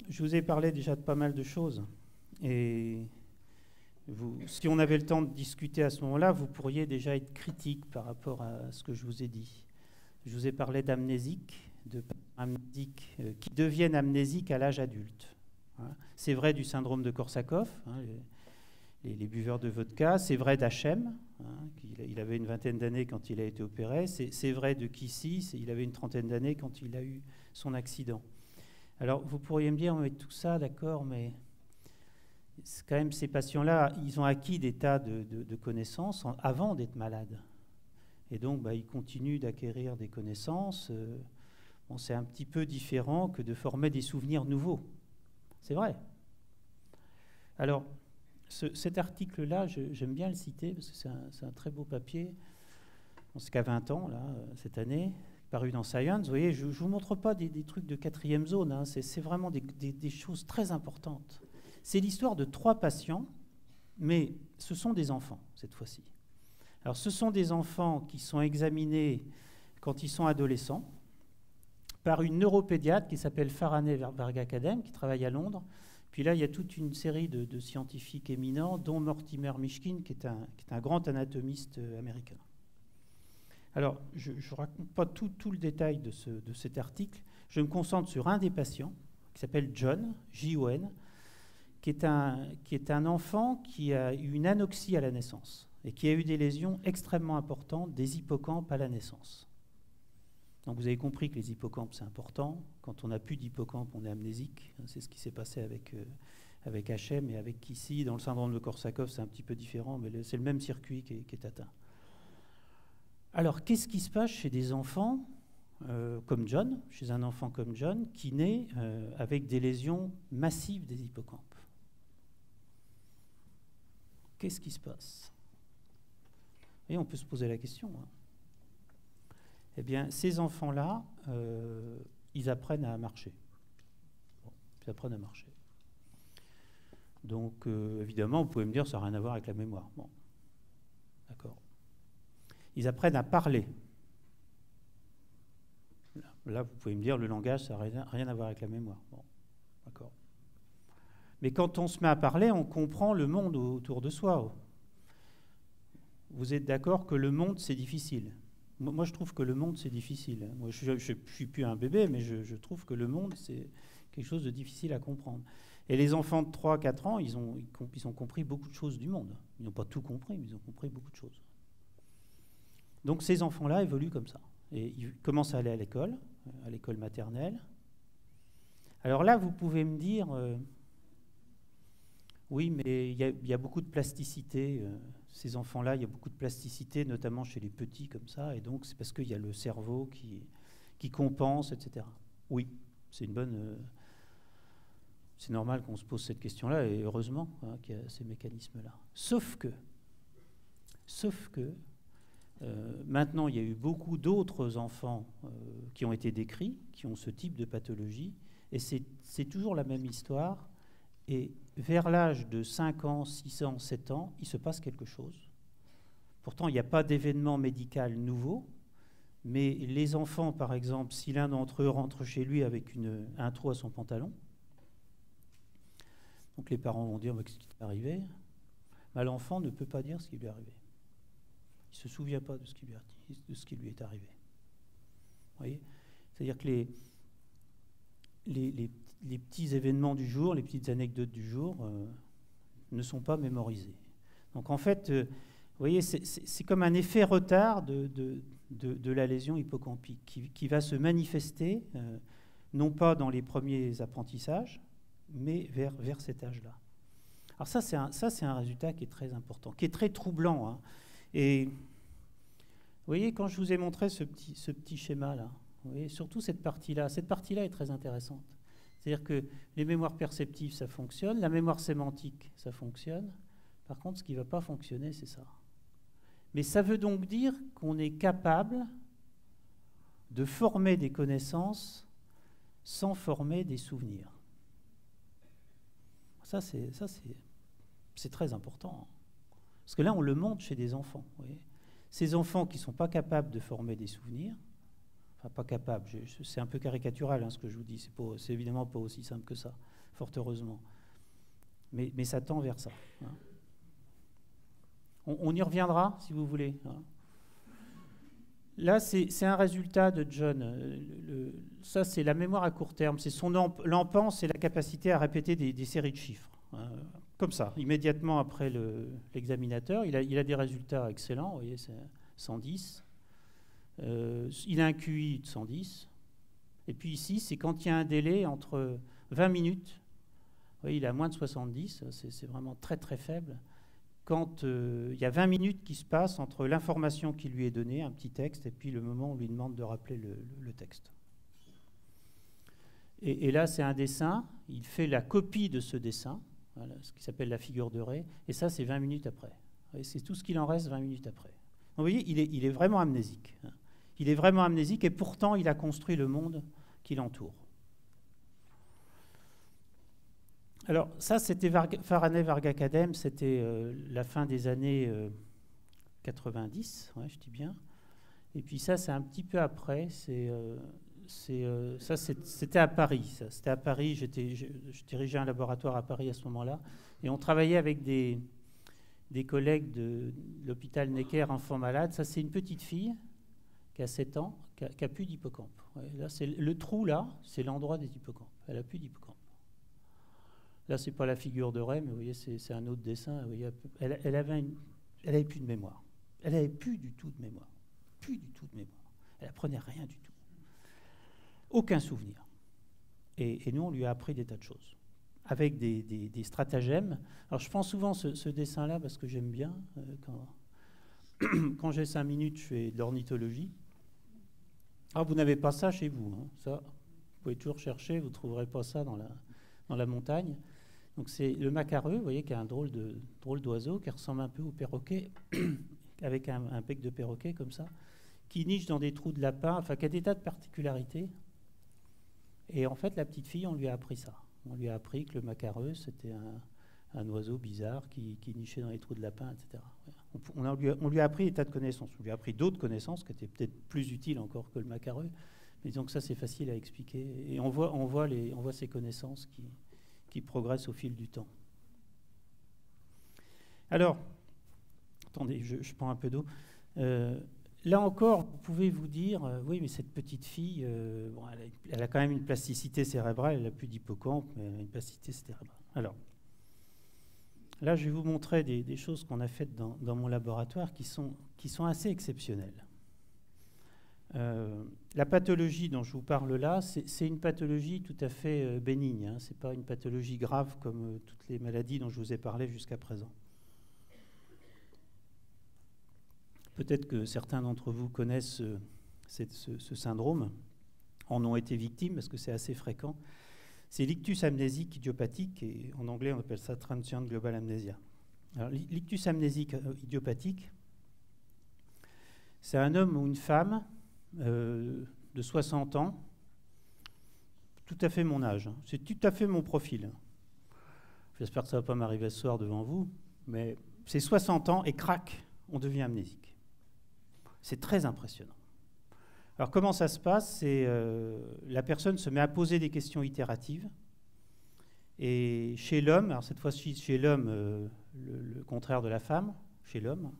je vous ai parlé déjà de pas mal de choses. Et si on avait le temps de discuter à ce moment-là, vous pourriez déjà être critique par rapport à ce que je vous ai dit. Je vous ai parlé d'amnésiques, qui deviennent amnésiques à l'âge adulte. Hein. C'est vrai du syndrome de Korsakoff, hein, les buveurs de vodka. C'est vrai d'Hachem, hein, il avait une 20aine d'années quand il a été opéré. C'est vrai de Kissy, il avait une 30aine d'années quand il a eu son accident. Alors, vous pourriez me dire, mais tout ça, d'accord, mais quand même, ces patients-là, ils ont acquis des tas de connaissances avant d'être malades. Et donc, ils continuent d'acquérir des connaissances. Bon, c'est un petit peu différent que de former des souvenirs nouveaux. C'est vrai. Alors, cet article-là, j'aime bien le citer, parce que c'est un très beau papier. Bon, c'est qu'à 20 ans, là, cette année, paru dans Science. Vous voyez, je ne vous montre pas des trucs de 4e zone, hein, c'est vraiment des choses très importantes. C'est l'histoire de 3 patients, mais ce sont des enfants, cette fois-ci. Alors, ce sont des enfants qui sont examinés quand ils sont adolescents par une neuropédiatre qui s'appelle Faraneh Verghakadem, qui travaille à Londres. Puis là, il y a toute une série de scientifiques éminents, dont Mortimer Mishkin, qui est un grand anatomiste américain. Alors, je ne raconte pas tout le détail de cet article. Je me concentre sur un des patients, qui s'appelle John, J-O-N, qui est un enfant qui a eu une anoxie à la naissance et qui a eu des lésions extrêmement importantes des hippocampes à la naissance. Donc vous avez compris que les hippocampes, c'est important. Quand on n'a plus d'hippocampe, on est amnésique. C'est ce qui s'est passé avec Hachem et avec Kissy. Dans le syndrome de Korsakoff, c'est un petit peu différent, mais c'est le même circuit qui est atteint. Alors, qu'est-ce qui se passe chez des enfants comme John, chez un enfant comme John, qui naît avec des lésions massives des hippocampes? Qu'est-ce qui se passe? Et on peut se poser la question. Hein. Eh bien, ces enfants-là, ils apprennent à marcher. Bon, ils apprennent à marcher. Donc, évidemment, vous pouvez me dire, ça n'a rien à voir avec la mémoire. Bon, d'accord. Ils apprennent à parler. Là, vous pouvez me dire, le langage, ça n'a rien à voir avec la mémoire. Bon, d'accord. Mais quand on se met à parler, on comprend le monde autour de soi. Vous êtes d'accord que le monde, c'est difficile? Moi, je trouve que le monde, c'est difficile. Moi, je ne suis plus un bébé, mais je trouve que le monde, c'est quelque chose de difficile à comprendre. Et les enfants de 3-4 ans, ils ont compris beaucoup de choses du monde. Ils n'ont pas tout compris, mais ils ont compris beaucoup de choses. Donc ces enfants-là évoluent comme ça. Et ils commencent à aller à l'école maternelle. Alors là, vous pouvez me dire, oui, mais il y a beaucoup de plasticité. Ces enfants-là, il y a beaucoup de plasticité, notamment chez les petits comme ça. Et donc, c'est parce qu'il y a le cerveau qui compense, etc. Oui, c'est une bonne... c'est normal qu'on se pose cette question-là, et heureusement qu'il y a ces mécanismes-là. Sauf que maintenant, il y a eu beaucoup d'autres enfants qui ont été décrits, qui ont ce type de pathologie, et c'est toujours la même histoire. Et vers l'âge de 5 ans, 6 ans, 7 ans, il se passe quelque chose. Pourtant, il n'y a pas d'événement médical nouveau, mais les enfants, par exemple, si l'un d'entre eux rentre chez lui avec un trou à son pantalon, donc les parents vont dire « qu'est-ce qui t'est arrivé ?» L'enfant ne peut pas dire ce qui lui est arrivé. Il ne se souvient pas de ce qui lui est arrivé. Vous voyez ? C'est-à-dire que les petits événements du jour, les petites anecdotes du jour, ne sont pas mémorisés. Donc en fait, vous voyez, c'est comme un effet retard de la lésion hippocampique qui va se manifester, non pas dans les premiers apprentissages, mais vers cet âge-là. Alors ça, c'est un résultat qui est très important, qui est très troublant. Hein. Et vous voyez, quand je vous ai montré ce petit schéma-là, vous voyez, surtout cette partie-là est très intéressante. C'est-à-dire que les mémoires perceptives, ça fonctionne, la mémoire sémantique, ça fonctionne. Par contre, ce qui ne va pas fonctionner, c'est ça. Mais ça veut donc dire qu'on est capable de former des connaissances sans former des souvenirs. Ça, c'est très important. Parce que là, on le montre chez des enfants. Vous voyez. Ces enfants qui ne sont pas capables de former des souvenirs, enfin pas capables, c'est un peu caricatural hein, ce que je vous dis, c'est évidemment pas aussi simple que ça, fort heureusement. Mais ça tend vers ça. Hein. On y reviendra, si vous voulez. Hein. Là, c'est un résultat de John. Ça, c'est la mémoire à court terme. C'est son l'empant, c'est la capacité à répéter des séries de chiffres. Hein, comme ça, immédiatement après l'examinateur. Il a des résultats excellents. Vous voyez, c'est 110. Il a un QI de 110. Et puis ici, c'est quand il y a un délai entre 20 minutes. Vous voyez, il a moins de 70. C'est vraiment très, très faible. Quand il y a 20 minutes qui se passent entre l'information qui lui est donnée, un petit texte, et puis le moment où on lui demande de rappeler le texte. Et là, c'est un dessin. Il fait la copie de ce dessin, voilà, ce qui s'appelle la figure de Rey, et ça, c'est 20 minutes après. C'est tout ce qu'il en reste 20 minutes après. Donc, vous voyez, il est vraiment amnésique. Il est vraiment amnésique, et pourtant, il a construit le monde qui l'entoure. Alors, ça, c'était Faraneh Vargakadem, c'était la fin des années 90, ouais, je dis bien. Et puis ça, c'est un petit peu après, c'était à Paris. C'était à Paris, je dirigeais un laboratoire à Paris à ce moment-là, et on travaillait avec des collègues de l'hôpital Necker Enfants Malades. Ça, c'est une petite fille qui a 7 ans, qui a plus d'hippocampe. Ouais, là, le trou, là, c'est l'endroit des hippocampes. Elle n'a plus d'hippocampe. Là, c'est pas la figure de Rey, mais vous voyez, c'est un autre dessin. Vous voyez, elle avait plus de mémoire. Elle n'avait plus du tout de mémoire. Plus du tout de mémoire. Elle apprenait rien du tout. Aucun souvenir. Et nous, on lui a appris des tas de choses. Avec des stratagèmes. Alors, je prends souvent ce dessin-là parce que j'aime bien. Quand j'ai 5 minutes, je fais de l'ornithologie. Alors, vous n'avez pas ça chez vous. Hein. Ça, vous pouvez toujours chercher, vous ne trouverez pas ça dans la montagne. Donc c'est le macareux, vous voyez, qui a un drôle d'oiseau qui ressemble un peu au perroquet, avec un bec de perroquet comme ça, qui niche dans des trous de lapin, enfin qui a des tas de particularités. Et en fait, la petite fille, on lui a appris ça. On lui a appris que le macareux, c'était un oiseau bizarre qui nichait dans les trous de lapin, etc. On lui a appris des tas de connaissances. On lui a appris d'autres connaissances qui étaient peut-être plus utiles encore que le macareux. Mais disons que ça, c'est facile à expliquer. Et on voit ces connaissances qui progressent au fil du temps. Alors, attendez, je prends un peu d'eau. Là encore, vous pouvez vous dire, oui, mais cette petite fille, bon, elle a quand même une plasticité cérébrale, elle n'a plus d'hippocampe, mais elle a une plasticité cérébrale. Alors, là, je vais vous montrer des choses qu'on a faites dans mon laboratoire qui sont assez exceptionnelles. La pathologie dont je vous parle là, c'est une pathologie tout à fait bénigne. Hein. Ce n'est pas une pathologie grave comme toutes les maladies dont je vous ai parlé jusqu'à présent. Peut-être que certains d'entre vous connaissent ce syndrome, en ont été victimes parce que c'est assez fréquent. C'est l'ictus amnésique idiopathique, et en anglais on appelle ça transient global amnesia. Alors, l'ictus amnésique idiopathique, c'est un homme ou une femme de 60 ans, tout à fait mon âge, hein. C'est tout à fait mon profil. J'espère que ça ne va pas m'arriver ce soir devant vous, mais c'est 60 ans et crac, on devient amnésique. C'est très impressionnant. Alors comment ça se passe? C'est la personne se met à poser des questions itératives, et chez l'homme, alors cette fois-ci chez l'homme, le contraire de la femme, chez l'homme,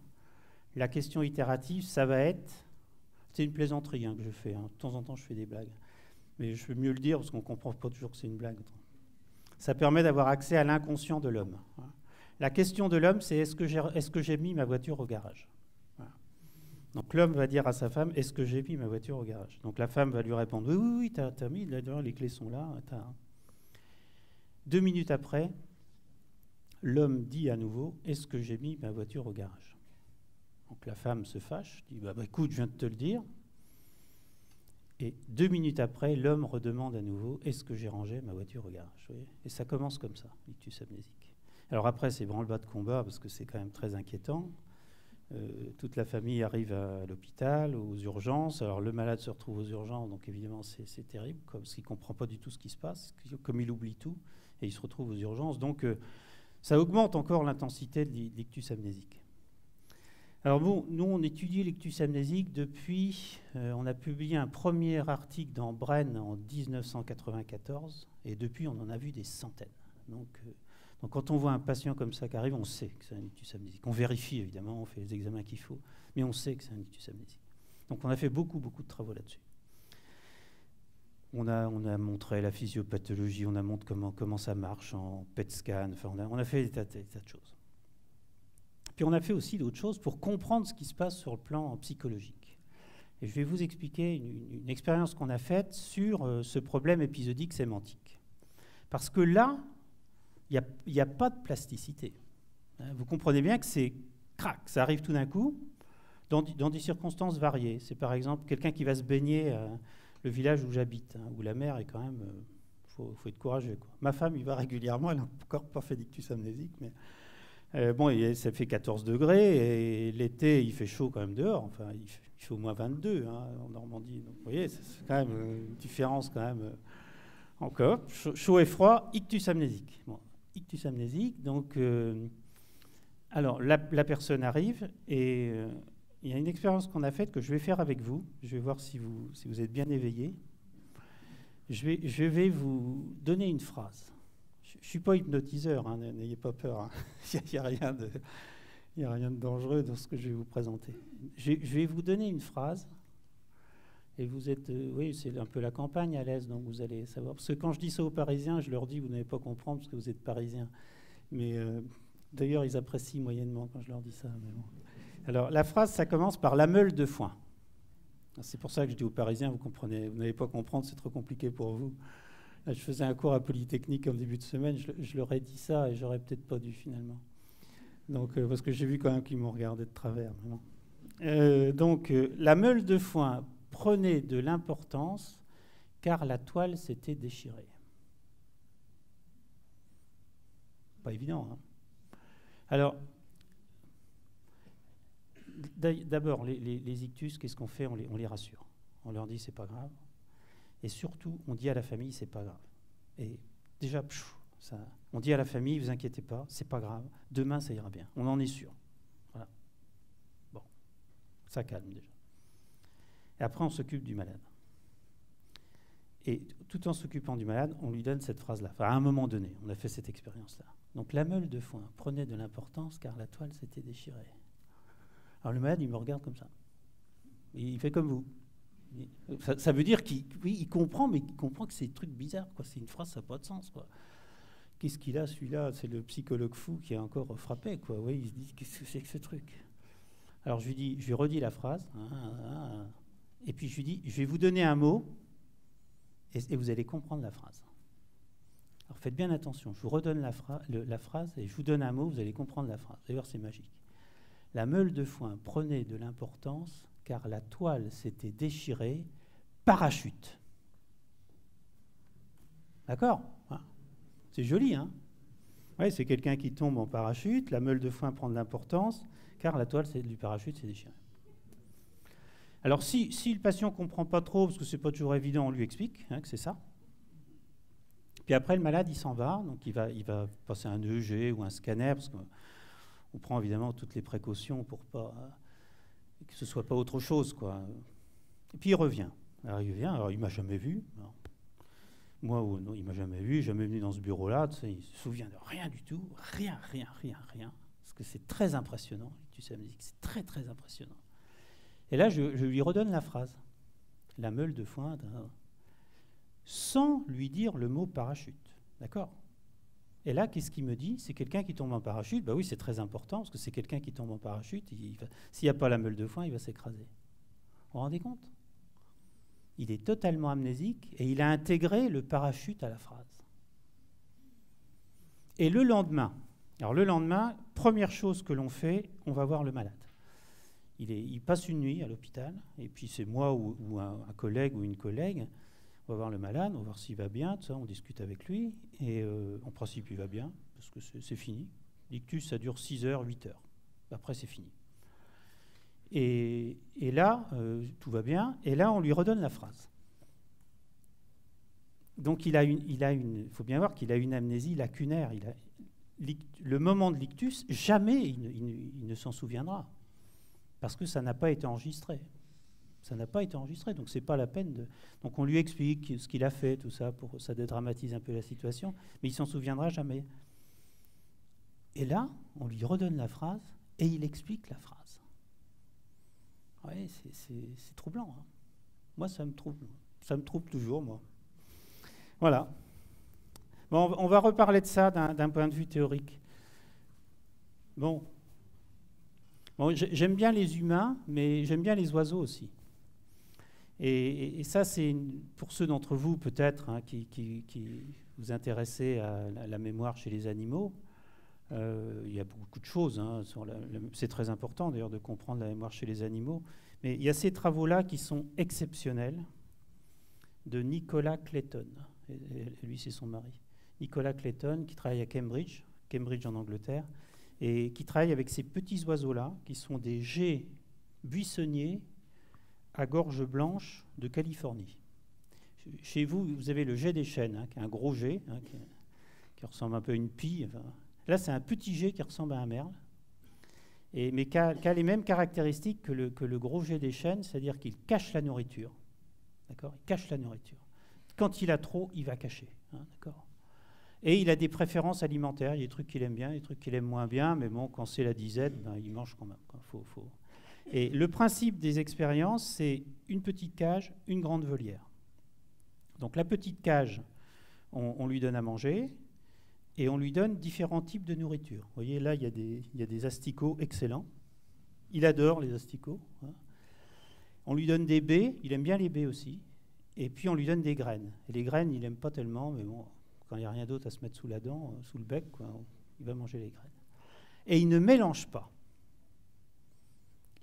la question itérative, ça va être... C'est une plaisanterie que je fais. Hein. De temps en temps, je fais des blagues. Mais je veux mieux le dire parce qu'on ne comprend pas toujours que c'est une blague. Ça permet d'avoir accès à l'inconscient de l'homme. Hein. La question de l'homme, c'est est-ce que j'ai mis ma voiture au garage? Voilà. Donc l'homme va dire à sa femme, est-ce que j'ai mis ma voiture au garage? Donc la femme va lui répondre, oui, oui, oui, t'as mis, là, les clés sont là. 2 minutes après, l'homme dit à nouveau, est-ce que j'ai mis ma voiture au garage? Donc la femme se fâche, dit, bah, écoute, je viens de te le dire. Et 2 minutes après, l'homme redemande à nouveau, est-ce que j'ai rangé ma voiture au garage? Vous voyez, et ça commence comme ça, l'ictus amnésique. Alors après, c'est branle-bas de combat, parce que c'est quand même très inquiétant. Toute la famille arrive à l'hôpital, aux urgences. Alors le malade se retrouve aux urgences, donc évidemment c'est terrible, parce qu'il ne comprend pas du tout ce qui se passe, comme il oublie tout, et il se retrouve aux urgences. Donc ça augmente encore l'intensité de l'ictus amnésique. Alors bon, nous on étudie l'ictus amnésique depuis, on a publié un premier article dans Bren en 1994, et depuis on en a vu des centaines. Donc quand on voit un patient comme ça qui arrive, on sait que c'est un ictus amnésique. On vérifie évidemment, on fait les examens qu'il faut, mais on sait que c'est un ictus amnésique. Donc on a fait beaucoup de travaux là-dessus. On a montré la physiopathologie, on a montré comment ça marche en PET scan, enfin on a fait des tas de choses. Puis on a fait aussi d'autres choses pour comprendre ce qui se passe sur le plan psychologique. Et je vais vous expliquer une expérience qu'on a faite sur ce problème épisodique sémantique. Parce que là, il n'y a pas de plasticité. Vous comprenez bien que c'est crac, ça arrive tout d'un coup, dans des circonstances variées. C'est par exemple quelqu'un qui va se baigner le village où j'habite, où la mer est quand même... faut être courageux, quoi. Ma femme y va régulièrement, elle n'a encore pas fait d'ictus amnésique, mais... ça fait 14 degrés, et l'été, il fait chaud quand même dehors. Enfin, il fait au moins 22 en Normandie. Donc, vous voyez, c'est quand même une différence quand même encore. Chaud et froid, ictus amnésique. Bon, ictus amnésique, donc... alors, la personne arrive, et il y a une expérience qu'on a faite que je vais faire avec vous. Je vais voir si vous êtes bien éveillés. Je vais vous donner une phrase. Je ne suis pas hypnotiseur, n'ayez pas peur. Il n'y a rien de dangereux dans ce que je vais vous présenter. Je vais vous donner une phrase, et vous êtes... oui, c'est un peu la campagne à l'aise, donc vous allez savoir. Parce que quand je dis ça aux Parisiens, je leur dis, vous n'allez pas comprendre parce que vous êtes Parisiens. Mais d'ailleurs, ils apprécient moyennement quand je leur dis ça. Mais bon. Alors, la phrase, ça commence par la meule de foin. C'est pour ça que je dis aux Parisiens, vous comprenez, vous n'allez pas comprendre, c'est trop compliqué pour vous. Là, je faisais un cours à Polytechnique en début de semaine, je leur ai dit ça et j'aurais peut-être pas dû finalement. Donc, parce que j'ai vu quand même qu'ils m'ont regardé de travers. La meule de foin prenait de l'importance car la toile s'était déchirée. Pas évident, hein. Alors, d'abord, les ictus, qu'est-ce qu'on fait? On les rassure. On leur dit c'est pas grave. Et surtout, on dit à la famille, c'est pas grave. Et déjà, on dit à la famille, vous inquiétez pas, c'est pas grave. Demain, ça ira bien. On en est sûr. Voilà. Bon, ça calme déjà. Et après, on s'occupe du malade. Et tout en s'occupant du malade, on lui donne cette phrase-là. Enfin, à un moment donné, on a fait cette expérience-là. Donc, la meule de foin prenait de l'importance car la toile s'était déchirée. Alors, le malade, il me regarde comme ça. Il fait comme vous. Ça veut dire qu'il comprend, mais il comprend que c'est des trucs bizarres, quoi. C'est une phrase, ça n'a pas de sens, quoi. Qu'est-ce qu'il a, celui-là? C'est le psychologue fou qui est encore frappé, quoi. Oui, il se dit, qu'est-ce que c'est que ce truc? Alors je lui redis la phrase, et puis je lui dis, je vais vous donner un mot, et vous allez comprendre la phrase. Alors faites bien attention, je vous redonne la phrase, et je vous donne un mot, vous allez comprendre la phrase. D'ailleurs, c'est magique. La meule de foin prenait de l'importance car la toile s'était déchirée, parachute. D'accord? C'est joli, hein? Oui, c'est quelqu'un qui tombe en parachute, la meule de foin prend de l'importance, car la toile du parachute s'est déchirée. Alors, si le patient ne comprend pas trop, parce que ce n'est pas toujours évident, on lui explique que c'est ça. Puis après, le malade, il s'en va, donc il va passer un EEG ou un scanner, parce qu'on prend évidemment toutes les précautions pour pas... que ce ne soit pas autre chose, quoi. Et puis il revient. Alors il ne m'a jamais vu. Non. Moi, non, il ne m'a jamais vu, jamais venu dans ce bureau-là. Tu sais, il ne se souvient de rien du tout. Rien. Parce que c'est très impressionnant. Tu sais, c'est très, très impressionnant. Et là, je lui redonne la phrase. La meule de foin, sans lui dire le mot parachute. D'accord? Et là, qu'est-ce qu'il me dit? C'est quelqu'un qui tombe en parachute. Bah oui, c'est très important, parce que c'est quelqu'un qui tombe en parachute. S'il n'y a pas la meule de foin, il va s'écraser. Vous vous rendez compte? Il est totalement amnésique et il a intégré le parachute à la phrase. Et le lendemain, première chose que l'on fait, on va voir le malade. Il passe une nuit à l'hôpital, et puis c'est moi ou un collègue ou une collègue, on va voir le malade, on va voir s'il va bien, tout ça, on discute avec lui, et en principe il va bien, parce que c'est fini. L'ictus, ça dure 6 heures, 8 heures. Après, c'est fini. Et là, tout va bien, et là, on lui redonne la phrase. Donc, il faut bien voir qu'il a une amnésie lacunaire. Le moment de l'ictus, jamais il ne s'en souviendra, parce que ça n'a pas été enregistré. Ça n'a pas été enregistré, donc c'est pas la peine de... Donc on lui explique ce qu'il a fait, tout ça, pour ça dédramatise un peu la situation, mais il s'en souviendra jamais. Et là, on lui redonne la phrase, et il explique la phrase. Oui, c'est troublant. Hein. Moi, ça me trouble toujours, moi. Voilà. Bon, on va reparler de ça d'un point de vue théorique. Bon, j'aime bien les humains, mais j'aime bien les oiseaux aussi. Et ça, c'est pour ceux d'entre vous, peut-être, hein, qui vous intéressez à la mémoire chez les animaux. Il y a beaucoup de choses. Hein, c'est très important, d'ailleurs, de comprendre la mémoire chez les animaux. Mais il y a ces travaux-là qui sont exceptionnels, de Nicolas Clayton. Et lui, c'est son mari. Nicolas Clayton, qui travaille à Cambridge en Angleterre, et qui travaille avec ces petits oiseaux-là, qui sont des geais buissonniers à gorge blanche de Californie. Chez vous, vous avez le jet des chênes, hein, qui est un gros jet, hein, qui ressemble un peu à une pie. Enfin, là, c'est un petit jet qui ressemble à un merle, mais qui a les mêmes caractéristiques que le gros jet des chênes, c'est-à-dire qu'il cache la nourriture. D'accord ? Il cache la nourriture. Quand il a trop, il va cacher. Hein, d'accord ? Et il a des préférences alimentaires. Il y a des trucs qu'il aime bien, des trucs qu'il aime moins bien, mais bon, quand c'est la disette, ben, il mange quand même. Faut. Et le principe des expériences, c'est une petite cage, une grande volière. Donc la petite cage, on lui donne à manger, et on lui donne différents types de nourriture. Vous voyez, là, il y a des asticots excellents. Il adore les asticots. Hein. On lui donne des baies, il aime bien les baies aussi. Et puis on lui donne des graines. Et les graines, il n'aime pas tellement, mais bon, quand il n'y a rien d'autre à se mettre sous la dent, sous le bec, quoi, il va manger les graines. Et il ne mélange pas.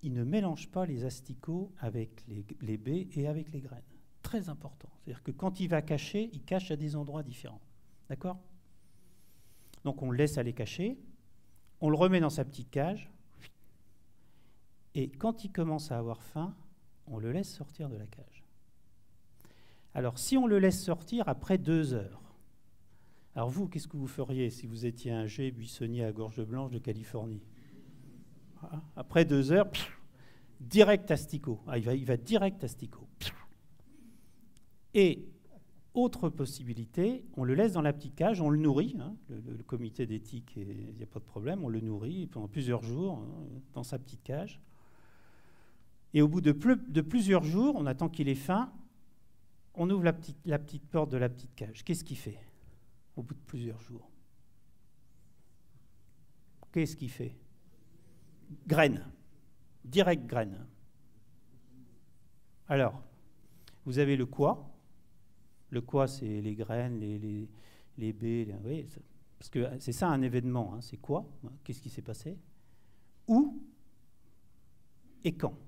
Il ne mélange pas les asticots avec les baies et avec les graines. Très important. C'est-à-dire que quand il va cacher, il cache à des endroits différents. D'accord ? Donc on le laisse aller cacher, on le remet dans sa petite cage, et quand il commence à avoir faim, on le laisse sortir de la cage. Alors si on le laisse sortir après 2 heures, alors vous, qu'est-ce que vous feriez si vous étiez un geais buissonnier à gorge blanche de Californie ? Après 2 heures, direct asticot. Il va direct asticot. Et autre possibilité, on le laisse dans la petite cage, on le nourrit. Hein, le comité d'éthique, il n'y a pas de problème, on le nourrit pendant plusieurs jours hein, dans sa petite cage. Et au bout de plusieurs jours, on attend qu'il ait faim, on ouvre la petite porte de la petite cage. Qu'est-ce qu'il fait au bout de plusieurs jours ? Qu'est-ce qu'il fait ? Graines. Direct graines. Alors, vous avez le quoi ? Le quoi, c'est les graines, les baies. Oui, parce que c'est ça un événement. Hein, c'est quoi ? Qu'est-ce qui s'est passé ? Où et quand ?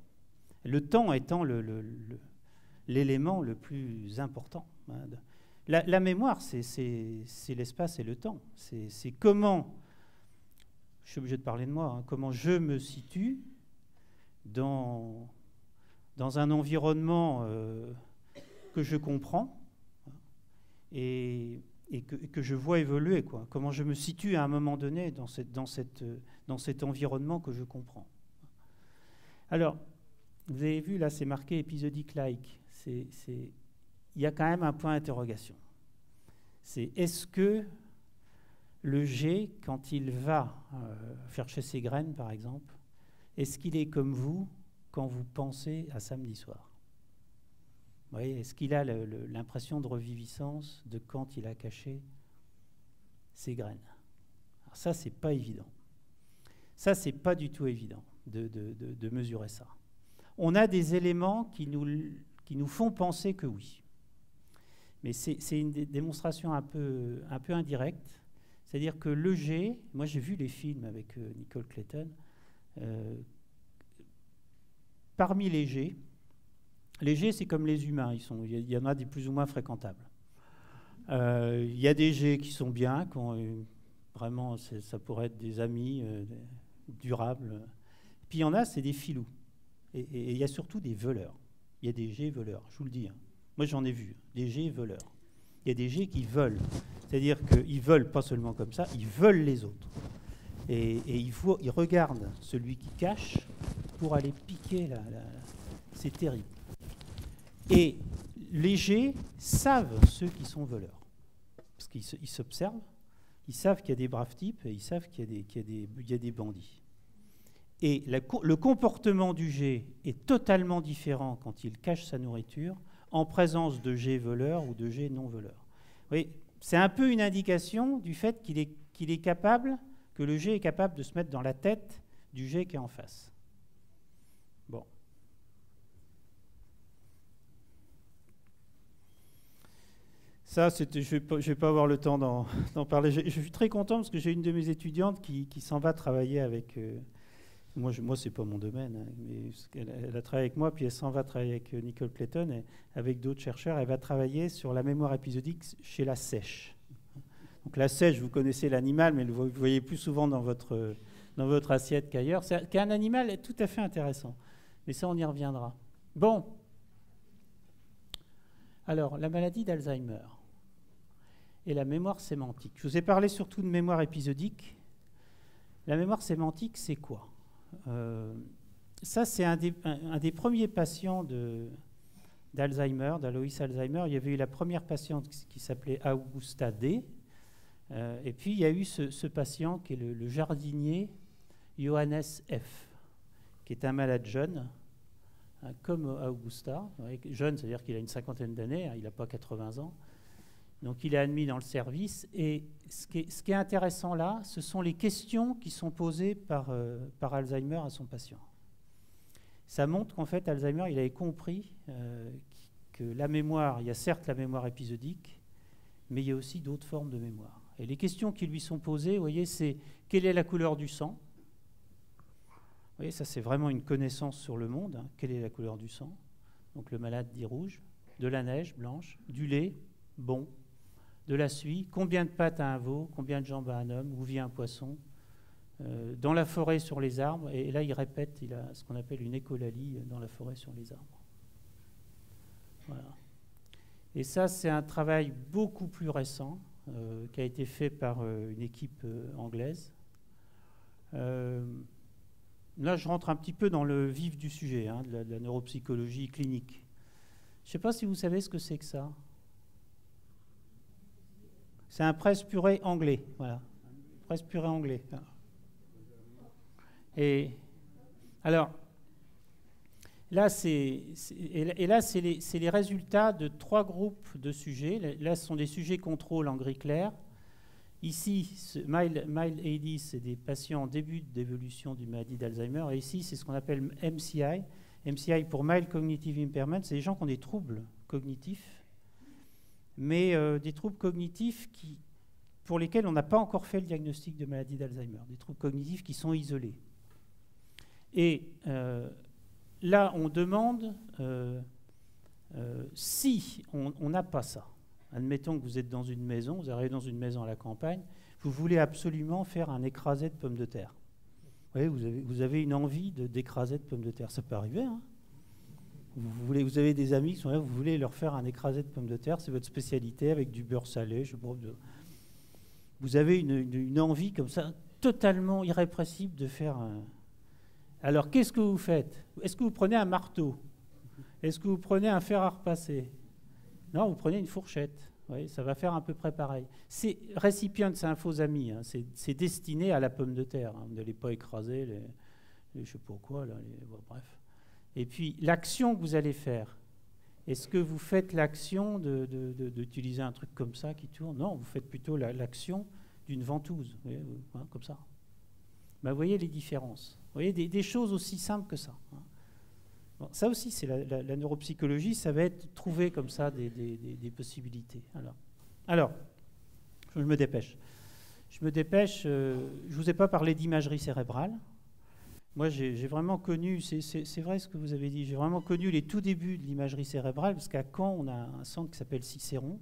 Le temps étant l'élément le plus important. Hein. La mémoire, c'est l'espace et le temps. C'est comment, je suis obligé de parler de moi, hein, comment je me situe dans un environnement que je comprends et que je vois évoluer, quoi. Comment je me situe à un moment donné dans cet environnement que je comprends. Alors, vous avez vu, là, c'est marqué épisodique like. Il y a quand même un point d'interrogation. C'est est-ce que le G, quand il va chercher ses graines, par exemple, est-ce qu'il est comme vous quand vous pensez à samedi soir ? Vous voyez, est-ce qu'il a l'impression de reviviscence de quand il a caché ? ces graines. Alors ça, c'est pas évident. Ça, c'est pas du tout évident de mesurer ça. On a des éléments qui nous font penser que oui. Mais c'est une démonstration un peu indirecte. C'est-à-dire que le G, moi j'ai vu les films avec Nicole Clayton, parmi les G c'est comme les humains, il y en a des plus ou moins fréquentables. Il y a des G qui sont bien, vraiment ça pourrait être des amis durables. Puis il y en a, c'est des filous. Et il y a surtout des voleurs. Il y a des G voleurs, je vous le dis. Hein. Moi j'en ai vu, des G voleurs. Il y a des G qui veulent. C'est-à-dire qu'ils veulent pas seulement comme ça, ils veulent les autres. Et ils regardent celui qui cache pour aller piquer. C'est terrible. Et les G savent ceux qui sont voleurs. Parce qu'ils s'observent, ils savent qu'il y a des braves types et ils savent qu'il y a des bandits. Et le comportement du G est totalement différent quand il cache sa nourriture en présence de G voleurs ou de G non voleurs. Oui, c'est un peu une indication du fait qu'il est capable, que le G est capable de se mettre dans la tête du G qui est en face. Bon. Ça, je ne vais pas avoir le temps d'en parler. Je suis très content parce que j'ai une de mes étudiantes qui s'en va travailler avec... Moi, ce n'est pas mon domaine, hein, mais elle a travaillé avec moi, puis elle s'en va travailler avec Nicole Clayton et avec d'autres chercheurs. Elle va travailler sur la mémoire épisodique chez la seiche. Donc la seiche, vous connaissez l'animal, mais vous le voyez plus souvent dans votre assiette qu'ailleurs. C'est un animal tout à fait intéressant. Mais ça, on y reviendra. Bon. Alors, la maladie d'Alzheimer et la mémoire sémantique. Je vous ai parlé surtout de mémoire épisodique. La mémoire sémantique, c'est quoi ? Ça, c'est un des premiers patients d'Alzheimer, d'Alois Alzheimer. Il y avait eu la première patiente qui s'appelait Augusta D. Et puis, il y a eu ce patient qui est le jardinier Johannes F., qui est un malade jeune, hein, comme Augusta. Jeune, c'est-à-dire qu'il a une cinquantaine d'années, hein, il n'a pas 80 ans. Donc, il est admis dans le service. Et ce qui est intéressant là, ce sont les questions qui sont posées par Alzheimer à son patient. Ça montre qu'en fait, Alzheimer, il avait compris que la mémoire, il y a certes la mémoire épisodique, mais il y a aussi d'autres formes de mémoire. Et les questions qui lui sont posées, vous voyez, c'est quelle est la couleur du sang ? Vous voyez, ça, c'est vraiment une connaissance sur le monde. Hein. Quelle est la couleur du sang ? Donc, le malade dit rouge. De la neige, blanche. Du lait, bon. De la suie, combien de pattes a un veau, combien de jambes a un homme, où vit un poisson, dans la forêt sur les arbres, et là il répète, il a ce qu'on appelle une écholalie dans la forêt sur les arbres. Voilà. Et ça, c'est un travail beaucoup plus récent, qui a été fait par une équipe anglaise. Là, je rentre un petit peu dans le vif du sujet, hein, de la neuropsychologie clinique. Je ne sais pas si vous savez ce que c'est que ça. C'est un presse-purée anglais, voilà. Presse-purée anglais. Et alors, là, c'est les résultats de 3 groupes de sujets. Là, ce sont des sujets contrôle en gris clair. Ici, mild AD, c'est des patients en début d'évolution du maladie d'Alzheimer. Et ici, c'est ce qu'on appelle MCI. MCI pour Mild Cognitive Impairment, c'est des gens qui ont des troubles cognitifs, mais des troubles cognitifs pour lesquels on n'a pas encore fait le diagnostic de maladie d'Alzheimer, des troubles cognitifs qui sont isolés. Et là, on demande si on n'a pas ça. Admettons que vous êtes dans une maison, vous arrivez dans une maison à la campagne, vous voulez absolument faire un écrasé de pommes de terre. Vous voyez, vous avez une envie d'écraser de pommes de terre. Ça peut arriver, hein. Vous avez des amis qui sont là, vous voulez leur faire un écrasé de pommes de terre, c'est votre spécialité, avec du beurre salé. Vous avez une envie comme ça, totalement irrépressible de faire un... Alors, qu'est-ce que vous faites ? Est-ce que vous prenez un marteau ? Est-ce que vous prenez un fer à repasser ? Non, vous prenez une fourchette. Oui, ça va faire à peu près pareil. C'est récipient, c'est un faux ami. Hein. C'est destiné à la pomme de terre. Hein. Vous n'allez pas écraser les je ne sais pas quoi, là, bon, bref. Et puis, l'action que vous allez faire, est-ce que vous faites l'action d'utiliser un truc comme ça qui tourne ? Non, vous faites plutôt l'action d'une ventouse, vous voyez, hein, comme ça. Ben, vous voyez les différences. Vous voyez des choses aussi simples que ça. Hein. Bon, ça aussi, c'est la neuropsychologie, ça va être trouver comme ça des possibilités. Alors, je me dépêche. Je ne vous ai pas parlé d'imagerie cérébrale. Moi, j'ai vraiment connu, c'est vrai ce que vous avez dit, j'ai vraiment connu les tout débuts de l'imagerie cérébrale, parce qu'à Caen, on a un centre qui s'appelle Cicéron,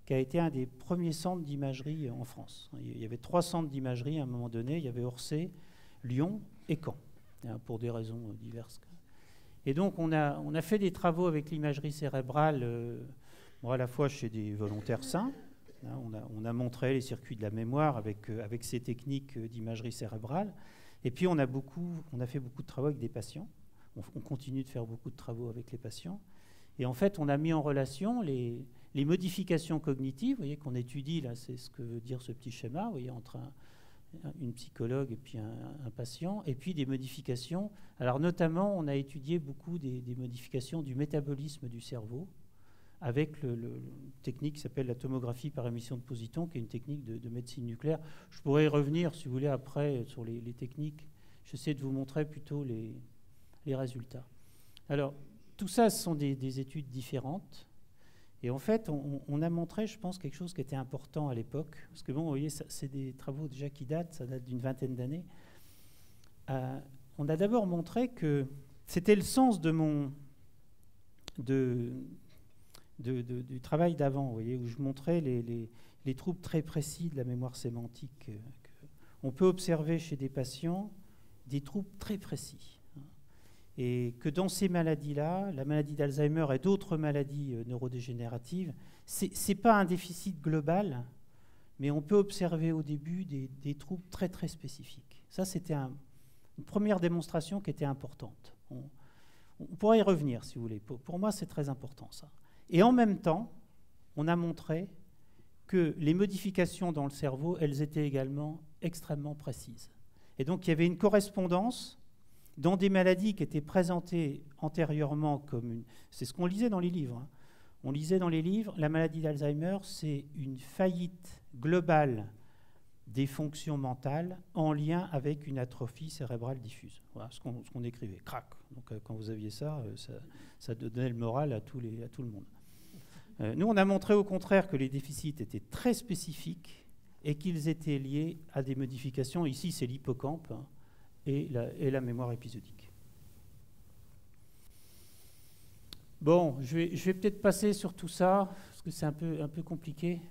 qui a été un des premiers centres d'imagerie en France. Il y avait 3 centres d'imagerie à un moment donné, il y avait Orsay, Lyon et Caen, pour des raisons diverses. Et donc, on a fait des travaux avec l'imagerie cérébrale, à la fois chez des volontaires sains. On a montré les circuits de la mémoire avec ces techniques d'imagerie cérébrale. Et puis, on a fait beaucoup de travaux avec des patients. On continue de faire beaucoup de travaux avec les patients. Et en fait, on a mis en relation les modifications cognitives, vous voyez, qu'on étudie, là, c'est ce que veut dire ce petit schéma, vous voyez, entre une psychologue et puis un patient, et puis des modifications. Alors, notamment, on a étudié beaucoup des modifications du métabolisme du cerveau, avec une technique qui s'appelle la tomographie par émission de positons, qui est une technique de médecine nucléaire. Je pourrais y revenir, si vous voulez, après, sur les techniques. J'essaie de vous montrer plutôt les résultats. Alors, tout ça, ce sont des études différentes. Et en fait, on a montré, je pense, quelque chose qui était important à l'époque. Parce que, bon, vous voyez, c'est des travaux déjà qui datent, ça date d'une vingtaine d'années. On a d'abord montré que c'était le sens du travail d'avant, vous voyez, où je montrais les troubles très précis de la mémoire sémantique. On peut observer chez des patients des troubles très précis. Et que dans ces maladies-là, la maladie d'Alzheimer et d'autres maladies neurodégénératives, ce n'est pas un déficit global, mais on peut observer au début des troubles très très spécifiques. Ça, c'était une première démonstration qui était importante. On pourra y revenir, si vous voulez. Pour moi, c'est très important, ça. Et en même temps, on a montré que les modifications dans le cerveau, elles étaient également extrêmement précises. Et donc, il y avait une correspondance dans des maladies qui étaient présentées antérieurement comme c'est ce qu'on lisait dans les livres. Hein. On lisait dans les livres, la maladie d'Alzheimer, c'est une faillite globale des fonctions mentales en lien avec une atrophie cérébrale diffuse. Voilà ce qu'on écrivait. Crac. Donc, quand vous aviez ça, ça donnait le moral à tout le monde. Nous, on a montré au contraire que les déficits étaient très spécifiques et qu'ils étaient liés à des modifications. Ici, c'est l'hippocampe, hein, et la mémoire épisodique. Bon, je vais peut-être passer sur tout ça, parce que c'est un peu compliqué.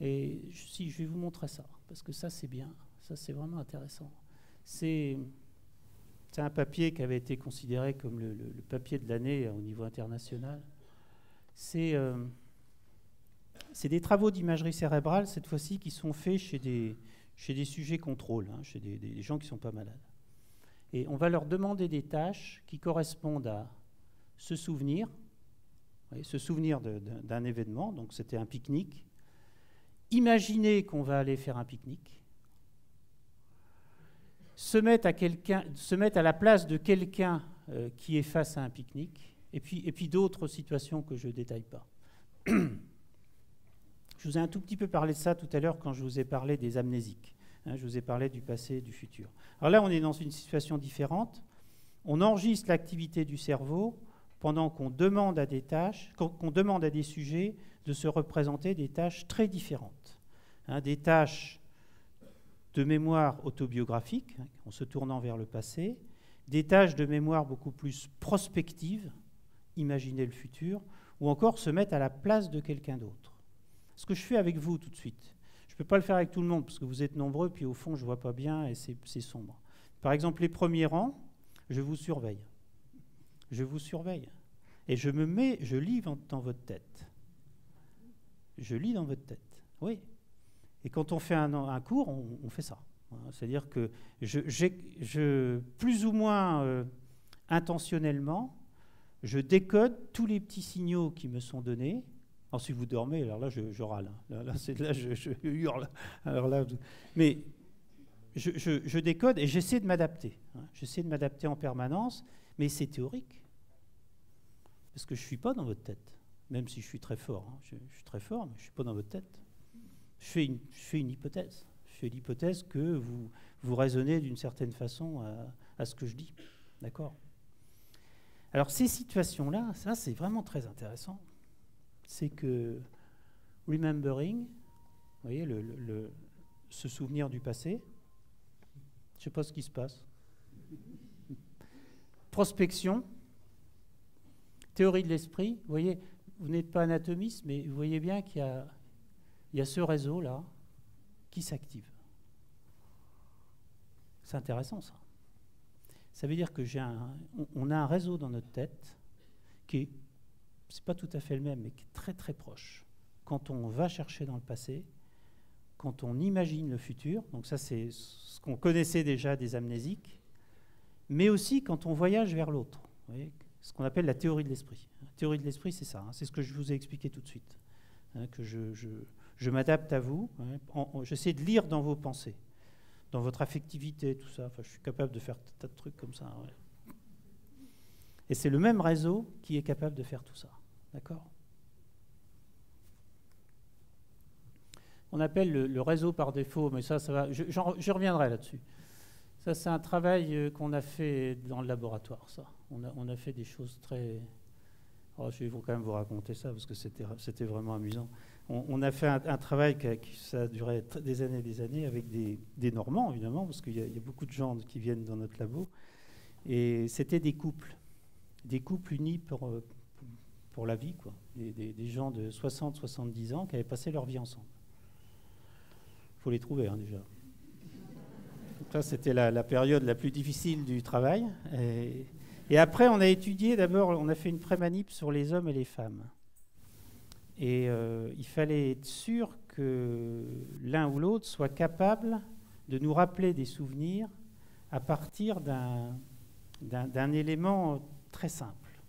Et si, je vais vous montrer ça, parce que ça, c'est bien. Ça, c'est vraiment intéressant. C'est un papier qui avait été considéré comme le papier de l'année au niveau international. C'est des travaux d'imagerie cérébrale, cette fois-ci, qui sont faits chez des sujets contrôle, hein, chez des gens qui ne sont pas malades. Et on va leur demander des tâches qui correspondent à se souvenir d'un événement, donc c'était un pique-nique, imaginer qu'on va aller faire un pique-nique, se mettre à la place de quelqu'un qui est face à un pique-nique, et puis d'autres situations que je ne détaille pas. Je vous ai un tout petit peu parlé de ça tout à l'heure quand je vous ai parlé des amnésiques. Hein, je vous ai parlé du passé et du futur. Alors là, on est dans une situation différente. On enregistre l'activité du cerveau pendant qu'on demande à des tâches, qu'on demande à des sujets de se représenter des tâches très différentes. Hein, des tâches de mémoire autobiographique, hein, en se tournant vers le passé, des tâches de mémoire beaucoup plus prospectives, imaginer le futur, ou encore se mettre à la place de quelqu'un d'autre. Ce que je fais avec vous tout de suite, je ne peux pas le faire avec tout le monde, parce que vous êtes nombreux, puis au fond, je ne vois pas bien, et c'est sombre. Par exemple, les premiers rangs, je vous surveille. Je vous surveille. Et je lis dans votre tête. Je lis dans votre tête, oui. Et quand on fait un cours, on fait ça. C'est-à-dire que plus ou moins intentionnellement, je décode tous les petits signaux qui me sont donnés. Alors si vous dormez, alors là je râle. Là je hurle. Alors là, mais je décode et j'essaie de m'adapter. Hein. J'essaie de m'adapter en permanence, mais c'est théorique. Parce que je ne suis pas dans votre tête, même si je suis très fort. Hein. Je suis très fort, mais je ne suis pas dans votre tête. je fais une hypothèse. Je fais l'hypothèse que vous raisonnez d'une certaine façon à ce que je dis. D'accord ? Alors ces situations-là, ça c'est vraiment très intéressant. C'est que remembering, vous voyez, se souvenir du passé, je ne sais pas ce qui se passe. Prospection, théorie de l'esprit, vous voyez, vous n'êtes pas anatomiste, mais vous voyez bien qu'il y a ce réseau-là qui s'active. C'est intéressant ça. Ça veut dire que on a un réseau dans notre tête qui c'est pas tout à fait le même, mais qui est très très proche. Quand on va chercher dans le passé, quand on imagine le futur, donc ça c'est ce qu'on connaissait déjà des amnésiques, mais aussi quand on voyage vers l'autre. Vous voyez, ce qu'on appelle la théorie de l'esprit. La théorie de l'esprit, c'est ça, c'est ce que je vous ai expliqué tout de suite. Que je m'adapte à vous, j'essaie de lire dans vos pensées, dans votre affectivité, tout ça. Enfin, je suis capable de faire un tas de trucs comme ça. Ouais. Et c'est le même réseau qui est capable de faire tout ça. D'accord ? On appelle le réseau par défaut, mais ça va. Je reviendrai là-dessus. Ça, c'est un travail qu'on a fait dans le laboratoire, ça. On a fait des choses très... Oh, je vais quand même vous raconter ça, parce que c'était vraiment amusant. On a fait un travail ça a duré des années, avec des Normands, évidemment, parce qu'il y a beaucoup de gens qui viennent dans notre labo. Et c'était des couples unis pour la vie, quoi. Des gens de 60, 70 ans qui avaient passé leur vie ensemble. Il faut les trouver, hein, déjà. Donc ça, c'était la période la plus difficile du travail. Et après, on a étudié, d'abord, on a fait une pré-manip sur les hommes et les femmes. Et il fallait être sûr que l'un ou l'autre soit capable de nous rappeler des souvenirs à partir d'un élément très simple.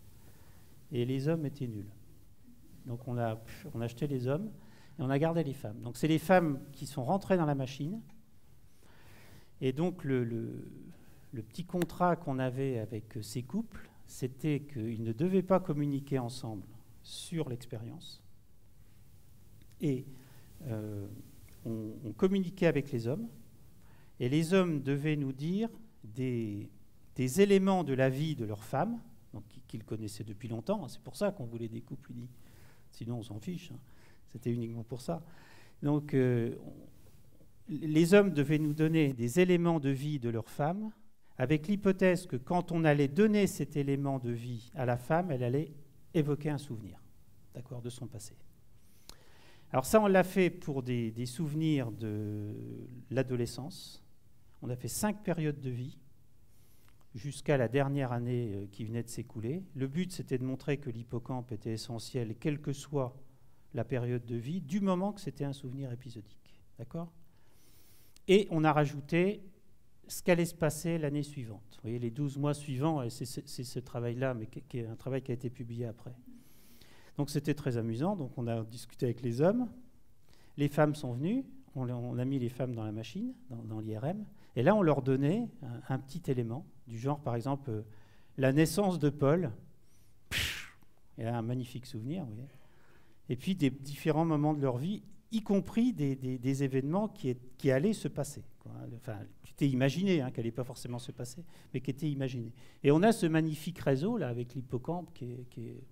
Et les hommes étaient nuls. Donc on a acheté les hommes et on a gardé les femmes. Donc c'est les femmes qui sont rentrées dans la machine. Et donc le petit contrat qu'on avait avec ces couples, c'était qu'ils ne devaient pas communiquer ensemble sur l'expérience. Et on communiquait avec les hommes, et les hommes devaient nous dire des éléments de la vie de leur femme, donc qu'ils connaissaient depuis longtemps. C'est pour ça qu'on voulait des couples unis. Sinon, on s'en fiche. C'était uniquement pour ça. Donc, les hommes devaient nous donner des éléments de vie de leur femme, avec l'hypothèse que quand on allait donner cet élément de vie à la femme, elle allait évoquer un souvenir, d'accord, de son passé. Alors ça, on l'a fait pour des souvenirs de l'adolescence. On a fait 5 périodes de vie, jusqu'à la dernière année qui venait de s'écouler. Le but, c'était de montrer que l'hippocampe était essentiel, quelle que soit la période de vie, du moment que c'était un souvenir épisodique. D'accord ? Et on a rajouté ce qu'allait se passer l'année suivante. Vous voyez, les 12 mois suivants, et c'est ce travail-là, mais qui est un travail qui a été publié après. Donc c'était très amusant. Donc on a discuté avec les hommes. Les femmes sont venues. On a mis les femmes dans la machine, dans l'IRM. Et là, on leur donnait un petit élément, du genre, par exemple, la naissance de Paul. Il y a un magnifique souvenir, vous voyez. Et puis des différents moments de leur vie, y compris des événements qui allaient se passer, quoi. Enfin, qui étaient imaginés, qui n'allaient pas forcément se passer, mais qui étaient imaginés. Et on a ce magnifique réseau là avec l'hippocampe qui est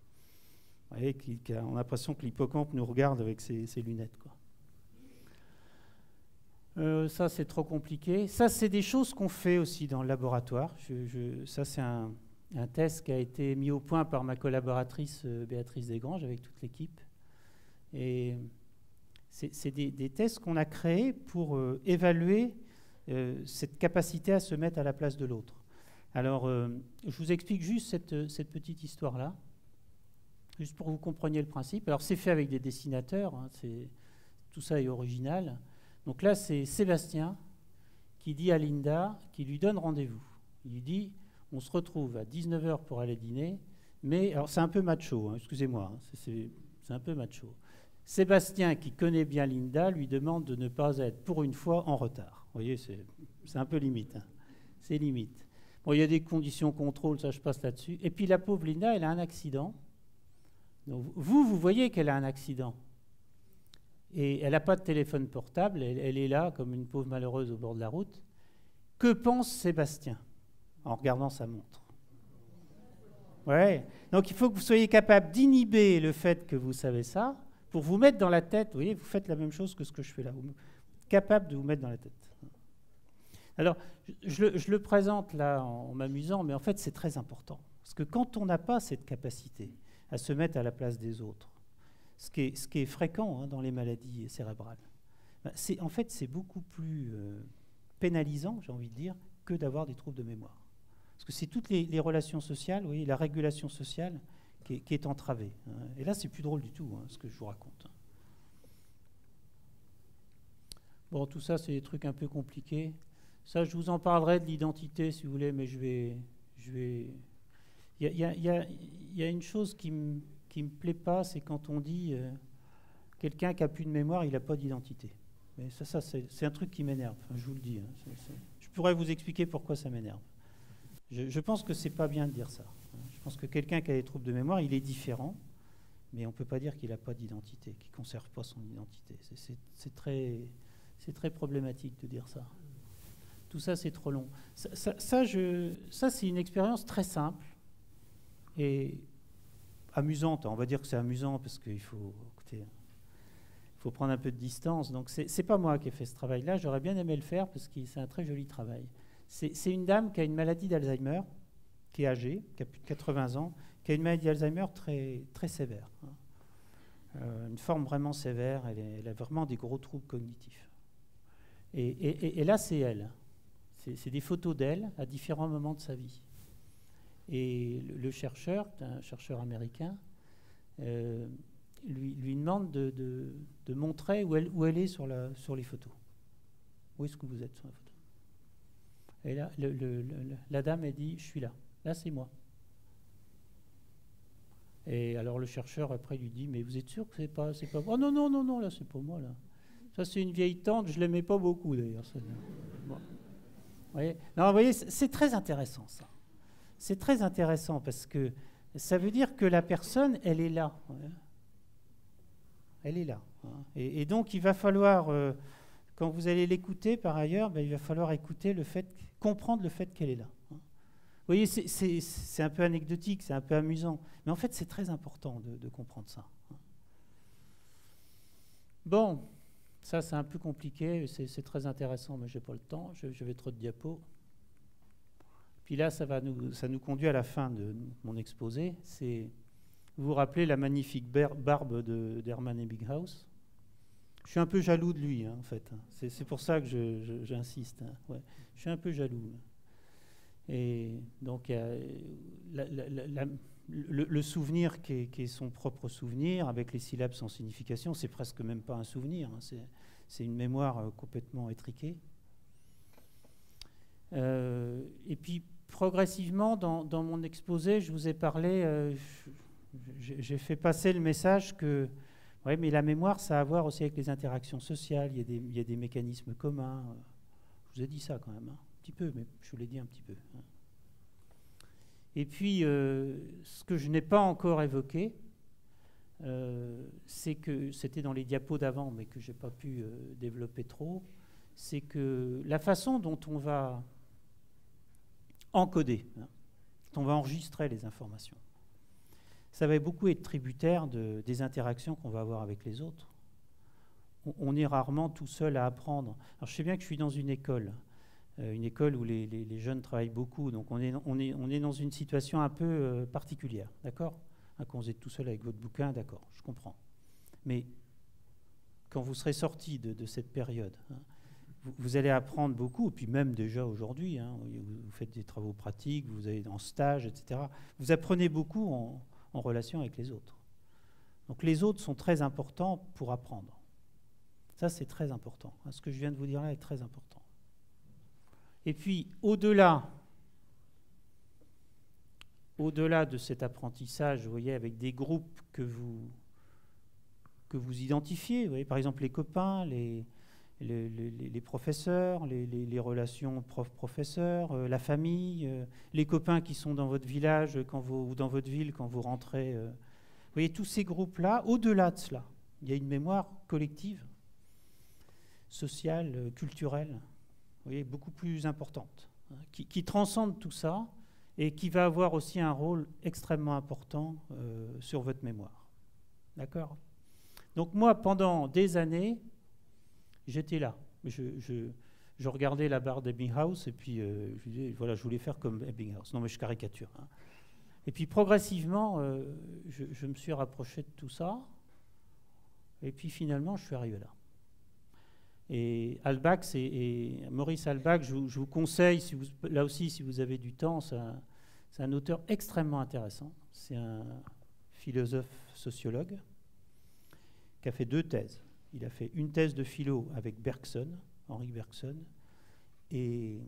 vous voyez, on a l'impression que l'hippocampe nous regarde avec ses lunettes, quoi. Ça, c'est trop compliqué. Ça, c'est des choses qu'on fait aussi dans le laboratoire. Ça, c'est un test qui a été mis au point par ma collaboratrice Béatrice Desgranges avec toute l'équipe. Et c'est des tests qu'on a créés pour évaluer cette capacité à se mettre à la place de l'autre. Alors, je vous explique juste cette petite histoire-là, juste pour que vous compreniez le principe. Alors, c'est fait avec des dessinateurs, tout ça est original. Donc là, c'est Sébastien qui dit à Linda, qui lui donne rendez-vous. Il lui dit, on se retrouve à 19h pour aller dîner, mais, alors c'est un peu macho, excusez-moi, c'est un peu macho. Sébastien, qui connaît bien Linda, lui demande de ne pas être, pour une fois, en retard. Vous voyez, c'est un peu limite. C'est limite. Bon, il y a des conditions contrôle, ça je passe là-dessus. Et puis la pauvre Linda, elle a un accident. Donc, vous voyez qu'elle a un accident. et elle n'a pas de téléphone portable, elle est là comme une pauvre malheureuse au bord de la route. Que pense Sébastien en regardant sa montre? Ouais. Donc il faut que vous soyez capable d'inhiber le fait que vous savez ça pour vous mettre dans la tête. Vous voyez, vous faites la même chose que ce que je fais là. Vous êtes capable de vous mettre dans la tête. Alors, je le présente là en m'amusant, mais en fait c'est très important. Parce que quand on n'a pas cette capacité à se mettre à la place des autres, ce qui est fréquent dans les maladies cérébrales, en fait c'est beaucoup plus pénalisant, j'ai envie de dire, que d'avoir des troubles de mémoire. Parce que c'est toutes les relations sociales, vous voyez, la régulation sociale qui est entravée. Et là, c'est plus drôle du tout, ce que je vous raconte. Bon, tout ça, c'est des trucs un peu compliqués. Ça, je vous en parlerai de l'identité, si vous voulez, mais je vais... Il y a une chose qui me plaît pas, c'est quand on dit quelqu'un qui n'a plus de mémoire, il n'a pas d'identité. Mais ça c'est un truc qui m'énerve, je vous le dis. Je pourrais vous expliquer pourquoi ça m'énerve. Je pense que c'est pas bien de dire ça. Je pense que quelqu'un qui a des troubles de mémoire, il est différent, mais on ne peut pas dire qu'il n'a pas d'identité, qu'il ne conserve pas son identité. C'est très problématique de dire ça. Tout ça, c'est trop long. Ça c'est une expérience très simple et amusante. On va dire que c'est amusant parce qu'il faut, écoutez, il faut prendre un peu de distance. Donc, c'est pas moi qui ai fait ce travail-là. J'aurais bien aimé le faire parce que c'est un très joli travail. C'est une dame qui a une maladie d'Alzheimer, qui est âgée, qui a plus de 80 ans, qui a une maladie d'Alzheimer très, très sévère. Une forme vraiment sévère. Elle a vraiment des gros troubles cognitifs. Et là, c'est elle. C'est des photos d'elle à différents moments de sa vie. Et le chercheur, un chercheur américain, lui demande de montrer où elle est sur les photos. Où est-ce que vous êtes sur la photo? Et là, la dame, elle dit, je suis là. Là, c'est moi. Et alors le chercheur, après, lui dit, mais vous êtes sûr que c'est pas moi? Oh non, non, non, non, là, c'est pas moi, là. Ça, c'est une vieille tante, je l'aimais pas beaucoup, d'ailleurs. Bon. Vous voyez? Non, vous voyez, c'est très intéressant, ça. C'est très intéressant, parce que ça veut dire que la personne, elle est là. Elle est là. Et donc, il va falloir, quand vous allez l'écouter, par ailleurs, il va falloir comprendre le fait qu'elle est là. Vous voyez, c'est un peu anecdotique, c'est un peu amusant. Mais en fait, c'est très important de comprendre ça. Bon, ça, c'est un peu compliqué, c'est très intéressant, mais je n'ai pas le temps, je vais trop de diapos. Puis là, ça nous conduit à la fin de mon exposé. Vous vous rappelez la magnifique barbe d'Hermann Ebbinghaus? Je suis un peu jaloux de lui, en fait. C'est pour ça que j'insiste. Ouais. Je suis un peu jaloux. Et donc, le souvenir qui est son propre souvenir, avec les syllabes sans signification, c'est presque même pas un souvenir. C'est une mémoire complètement étriquée. Et puis, progressivement, dans mon exposé, je vous ai parlé, j'ai fait passer le message que, ouais, mais la mémoire, ça a à voir aussi avec les interactions sociales, il y a des mécanismes communs. Je vous ai dit ça quand même, un petit peu, mais je vous l'ai dit un petit peu. Et puis, ce que je n'ai pas encore évoqué, c'est que, c'était dans les diapos d'avant, mais que je n'ai pas pu développer trop, c'est que la façon dont on va encoder, dont on va enregistrer les informations, ça va beaucoup être tributaire des interactions qu'on va avoir avec les autres. On est rarement tout seul à apprendre. Alors je sais bien que je suis dans une école où les jeunes travaillent beaucoup, donc on est dans une situation un peu particulière, d'accord? Quand vous êtes tout seul avec votre bouquin, d'accord, je comprends. Mais quand vous serez sorti de cette période, vous allez apprendre beaucoup, et puis même déjà aujourd'hui, vous faites des travaux pratiques, vous allez en stage, etc. Vous apprenez beaucoup en relation avec les autres. Donc les autres sont très importants pour apprendre. Ça, c'est très important. Ce que je viens de vous dire là est très important. Et puis, au-delà de cet apprentissage, vous voyez, avec des groupes que vous identifiez, vous voyez, par exemple les copains, les professeurs, les relations prof-professeur, la famille, les copains qui sont dans votre village ou dans votre ville quand vous rentrez. Vous voyez, tous ces groupes-là, au-delà de cela, Il y a une mémoire collective, sociale, culturelle, vous voyez, beaucoup plus importante, hein, qui transcende tout ça et qui va avoir aussi un rôle extrêmement important sur votre mémoire. D'accord ? Donc moi, pendant des années, j'étais là. Je regardais la barre d'Ebbinghaus et puis je disais, voilà, je voulais faire comme Ebbinghaus. Non, mais je caricature. Hein. Et puis progressivement, je me suis rapproché de tout ça. Et puis finalement, je suis arrivé là. Et Halbach, Maurice Halbach, je vous conseille, là aussi, si vous avez du temps, c'est un auteur extrêmement intéressant. C'est un philosophe sociologue qui a fait 2 thèses. Il a fait une thèse de philo avec Bergson, Henri Bergson, et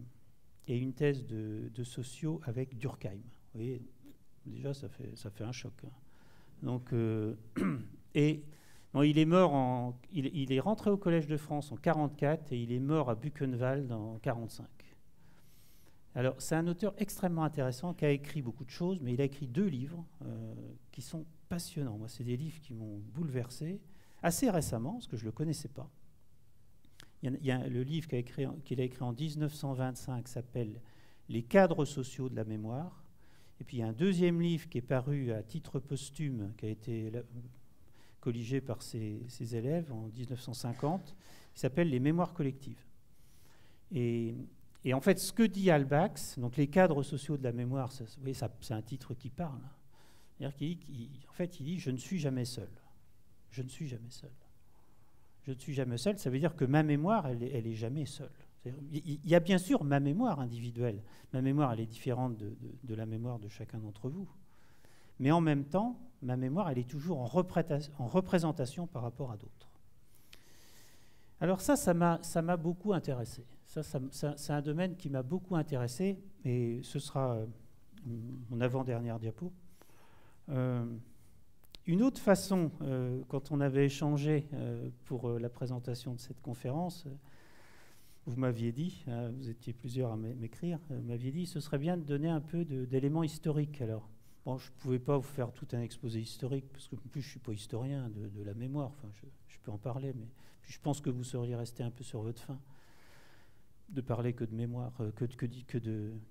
une thèse de sociaux avec Durkheim. Vous voyez, déjà, ça fait un choc. Hein. Donc, non, il est mort il est rentré au Collège de France en 1944 et il est mort à Buchenwald en 1945. Alors, c'est un auteur extrêmement intéressant qui a écrit beaucoup de choses, mais il a écrit 2 livres qui sont passionnants. Moi, c'est des livres qui m'ont bouleversé assez récemment, parce que je ne le connaissais pas. Il y a le livre qu'il a écrit en 1925 s'appelle « Les cadres sociaux de la mémoire ». Et puis il y a un 2e livre qui est paru à titre posthume, qui a été colligé par ses élèves en 1950, qui s'appelle « Les mémoires collectives ». Et en fait, ce que dit Halbach, donc les cadres sociaux de la mémoire, vous voyez, c'est un titre qui parle. C'est-à-dire en fait, il dit « Je ne suis jamais seul ». Je ne suis jamais seul. Je ne suis jamais seul, ça veut dire que ma mémoire, elle est jamais seule. Il y a bien sûr ma mémoire individuelle. Ma mémoire, elle est différente de la mémoire de chacun d'entre vous. Mais en même temps, ma mémoire, elle est toujours en représentation par rapport à d'autres. Alors ça m'a beaucoup intéressé. C'est un domaine qui m'a beaucoup intéressé, et ce sera mon avant-dernière diapo. Une autre façon, quand on avait échangé pour la présentation de cette conférence, vous m'aviez dit, vous étiez plusieurs à m'écrire, vous m'aviez dit ce serait bien de donner un peu d'éléments historiques. Alors, bon, je ne pouvais pas vous faire tout un exposé historique, parce que en plus je ne suis pas historien de la mémoire, enfin, je peux en parler, mais puis je pense que vous seriez resté un peu sur votre faim de parler que de mémoire, que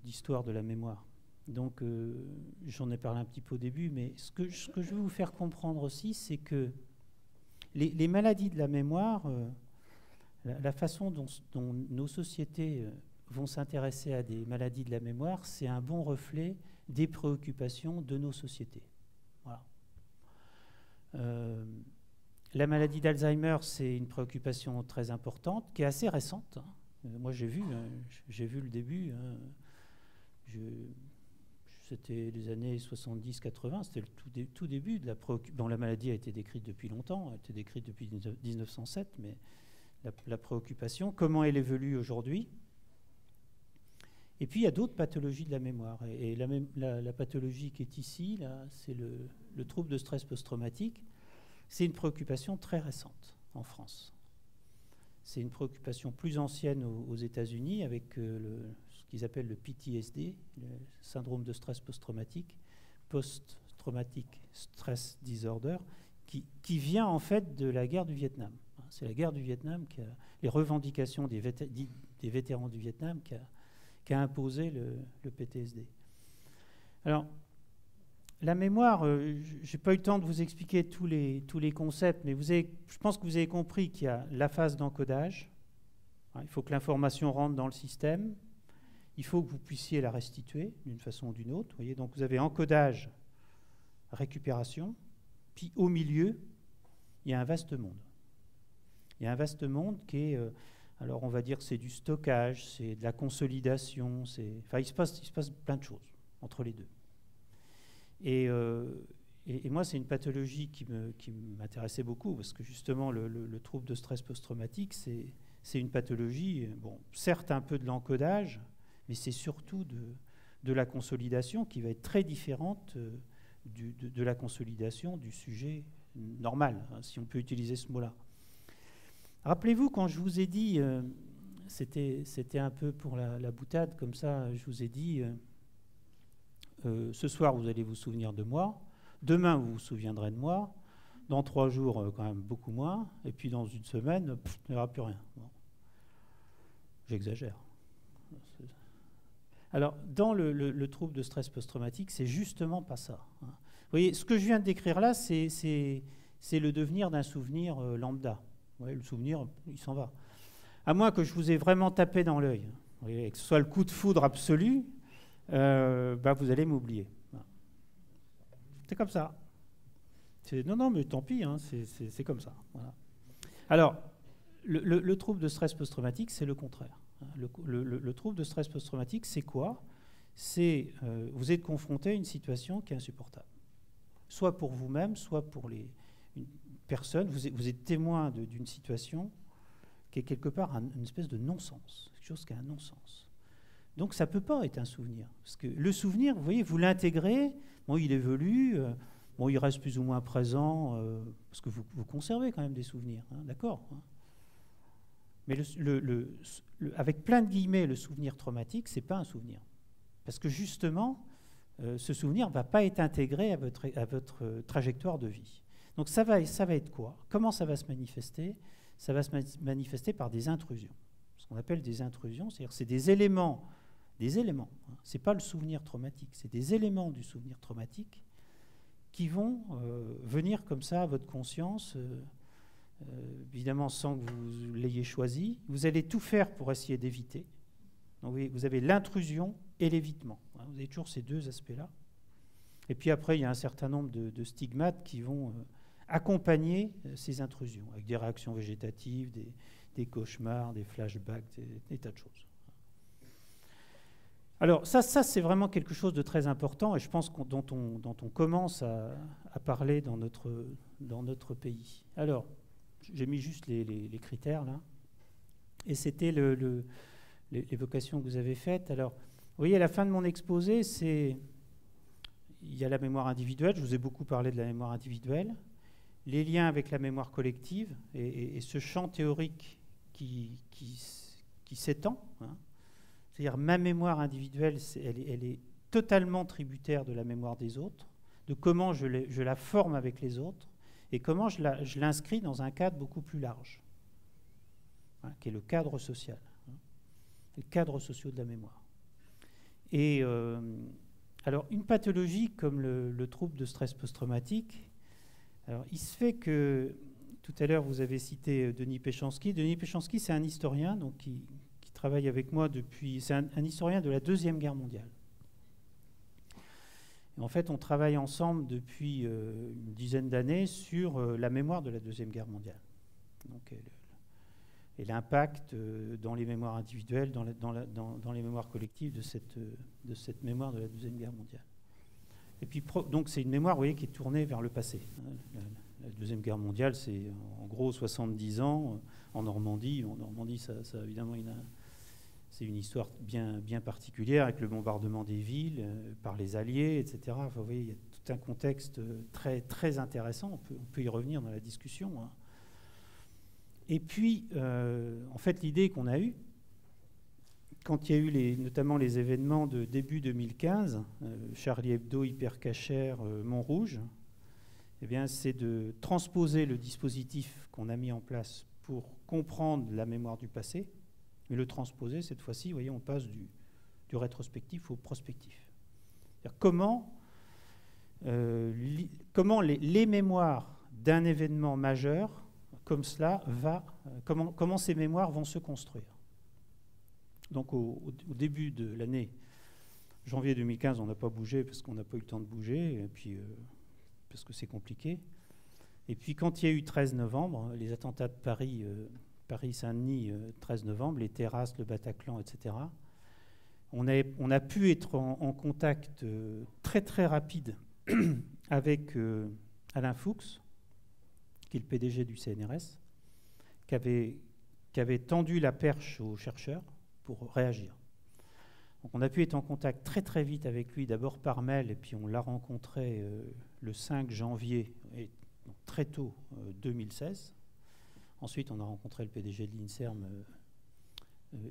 d'histoire de la mémoire. Donc, j'en ai parlé un petit peu au début, mais ce que je veux vous faire comprendre aussi, c'est que les maladies de la mémoire, la façon dont nos sociétés vont s'intéresser à des maladies de la mémoire, c'est un bon reflet des préoccupations de nos sociétés. Voilà. La maladie d'Alzheimer, c'est une préoccupation très importante, qui est assez récente. Hein. Moi, j'ai vu le début. Hein. C'était les années 70-80, c'était le tout début de la préoccupation. Bon, la maladie a été décrite depuis longtemps, elle a été décrite depuis 1907, mais la préoccupation, comment elle évolue aujourd'hui. Et puis il y a d'autres pathologies de la mémoire. Et la pathologie qui est ici, là, c'est le trouble de stress post-traumatique. C'est une préoccupation très récente en France. C'est une préoccupation plus ancienne aux États-Unis avec ce qu'ils appellent le PTSD, le syndrome de stress post-traumatique, post-traumatic stress disorder, qui vient en fait de la guerre du Vietnam. C'est la guerre du Vietnam, les revendications des vétérans du Vietnam qui a imposé le PTSD. Alors, la mémoire, je n'ai pas eu le temps de vous expliquer tous les concepts, mais je pense que vous avez compris qu'il y a la phase d'encodage. Il faut que l'information rentre dans le système. Il faut que vous puissiez la restituer d'une façon ou d'une autre. Vous voyez, donc vous avez encodage, récupération, puis au milieu, il y a un vaste monde. Il y a un vaste monde qui est, alors on va dire que c'est du stockage, c'est de la consolidation, il se passe plein de choses entre les deux. Et moi, c'est une pathologie qui m'intéressait beaucoup, parce que justement, le trouble de stress post-traumatique, c'est une pathologie, bon, certes un peu de l'encodage, mais c'est surtout de la consolidation qui va être très différente de la consolidation du sujet normal, hein, si on peut utiliser ce mot-là. Rappelez-vous, quand je vous ai dit, c'était un peu pour la boutade, comme ça, je vous ai dit, ce soir, vous allez vous souvenir de moi, demain, vous vous souviendrez de moi, Dans 3 jours, quand même beaucoup moins. Et puis dans une semaine, il n'y aura plus rien. Bon. J'exagère. Alors, dans le trouble de stress post-traumatique, c'est justement pas ça. Vous voyez, ce que je viens de décrire là, c'est le devenir d'un souvenir lambda. Vous voyez, le souvenir, il s'en va. À moins que je vous ai vraiment tapé dans l'œil, et que ce soit le coup de foudre absolu, vous allez m'oublier. C'est comme ça. Non, mais tant pis, hein, c'est comme ça. Voilà. Alors, le trouble de stress post-traumatique, c'est le contraire. Le trouble de stress post-traumatique, c'est quoi? C'est vous êtes confronté à une situation qui est insupportable. Soit pour vous-même, soit pour une personne. Vous êtes témoin d'une situation qui est quelque part une espèce de non-sens, quelque chose qui a un non-sens. Donc ça ne peut pas être un souvenir. Parce que le souvenir, vous voyez, vous l'intégrez, bon, il évolue, bon, il reste plus ou moins présent, parce que vous conservez quand même des souvenirs, hein, d'accord, hein. Mais avec plein de guillemets, le souvenir traumatique, ce n'est pas un souvenir. Parce que justement, ce souvenir ne va pas être intégré à votre trajectoire de vie. Donc ça va être quoi? Comment ça va se manifester? Ça va se manifester par des intrusions. Ce qu'on appelle des intrusions, c'est-à-dire c'est des éléments, hein. Ce n'est pas le souvenir traumatique, c'est des éléments du souvenir traumatique qui vont venir comme ça à votre conscience, évidemment sans que vous l'ayez choisi. Vous allez tout faire pour essayer d'éviter. Donc vous avez l'intrusion et l'évitement. Vous avez toujours ces deux aspects-là. Et puis après, il y a un certain nombre de stigmates qui vont accompagner ces intrusions, avec des réactions végétatives, des cauchemars, des flashbacks, des tas de choses. Alors ça c'est vraiment quelque chose de très important, et je pense dont on commence à parler dans notre pays. Alors, j'ai mis juste les critères là, et c'était l'évocation que vous avez faite. Alors, vous voyez, à la fin de mon exposé, il y a la mémoire individuelle, je vous ai beaucoup parlé de la mémoire individuelle, les liens avec la mémoire collective, et ce champ théorique qui s'étend, hein. C'est-à-dire ma mémoire individuelle, elle est totalement tributaire de la mémoire des autres, de comment je la forme avec les autres, et comment je l'inscris dans un cadre beaucoup plus large, hein, qui est le cadre social, hein, le cadre social de la mémoire. Et alors, une pathologie comme le trouble de stress post-traumatique, alors, il se fait que, tout à l'heure, vous avez cité Denis Péchanski. Denis Péchanski, c'est un historien donc, qui travaille avec moi depuis... C'est un historien de la Deuxième Guerre mondiale. Et en fait, on travaille ensemble depuis une dizaine d'années sur la mémoire de la Deuxième Guerre mondiale. Donc, et l'impact dans les mémoires individuelles, dans les mémoires collectives de cette mémoire de la Deuxième Guerre mondiale. Et puis, donc, c'est une mémoire, vous voyez, qui est tournée vers le passé. La Deuxième Guerre mondiale, c'est en gros 70 ans en Normandie. En Normandie, ça évidemment, c'est une histoire bien particulière avec le bombardement des villes par les Alliés, etc. Enfin, vous voyez, il y a tout un contexte très, très intéressant. On peut y revenir dans la discussion, hein. Et puis, en fait, l'idée qu'on a eue, quand il y a eu notamment les événements de début 2015, Charlie Hebdo, Hypercacher, Montrouge, eh bien, c'est de transposer le dispositif qu'on a mis en place pour comprendre la mémoire du passé, mais le transposer, cette fois-ci, vous voyez, on passe du rétrospectif au prospectif. C'est-à-dire comment les mémoires d'un événement majeur comme cela comment ces mémoires vont se construire. Donc au début de l'année, janvier 2015, on n'a pas bougé parce qu'on n'a pas eu le temps de bouger, et puis parce que c'est compliqué. Et puis quand il y a eu 13 novembre, les attentats de Paris, Paris-Saint-Denis, 13 novembre, les terrasses, le Bataclan, etc., on a pu être en contact très très rapide avec Alain Fuchs, qui est le PDG du CNRS, qui avait tendu la perche aux chercheurs pour réagir. Donc on a pu être en contact très très vite avec lui, d'abord par mail, et puis on l'a rencontré le 5 janvier, et donc très tôt 2016. Ensuite, on a rencontré le PDG de l'INSERM,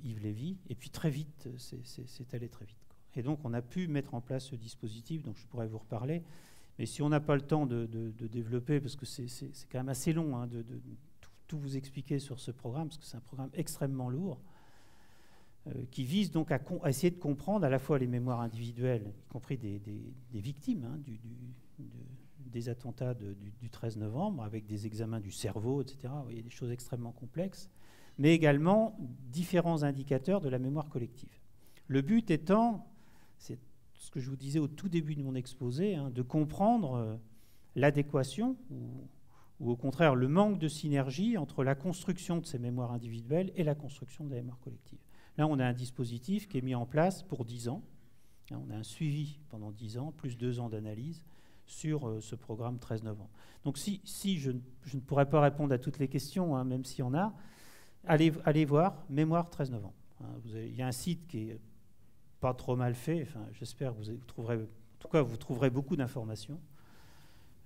Yves Lévy, et puis très vite, c'est allé très vite, quoi. Et donc on a pu mettre en place ce dispositif, donc je pourrais vous reparler, Mais si on n'a pas le temps de développer, parce que c'est quand même assez long de tout vous expliquer sur ce programme, parce que c'est un programme extrêmement lourd, qui vise donc à essayer de comprendre à la fois les mémoires individuelles, y compris des victimes des attentats du 13 novembre, avec des examens du cerveau, etc. Vous voyez, des choses extrêmement complexes, mais également différents indicateurs de la mémoire collective. Le but étant, c'est ce que je vous disais au tout début de mon exposé, de comprendre l'adéquation ou au contraire le manque de synergie entre la construction de ces mémoires individuelles et la construction de la mémoire collective. Là, on a un dispositif qui est mis en place pour 10 ans. On a un suivi pendant 10 ans, plus 2 ans d'analyse sur ce programme 13 novembre. Donc si je ne pourrais pas répondre à toutes les questions, même s'il y en a, allez voir Mémoire 13 novembre. Il y a un site qui est pas trop mal fait. Enfin, j'espère que vous trouverez, en tout cas, vous trouverez beaucoup d'informations,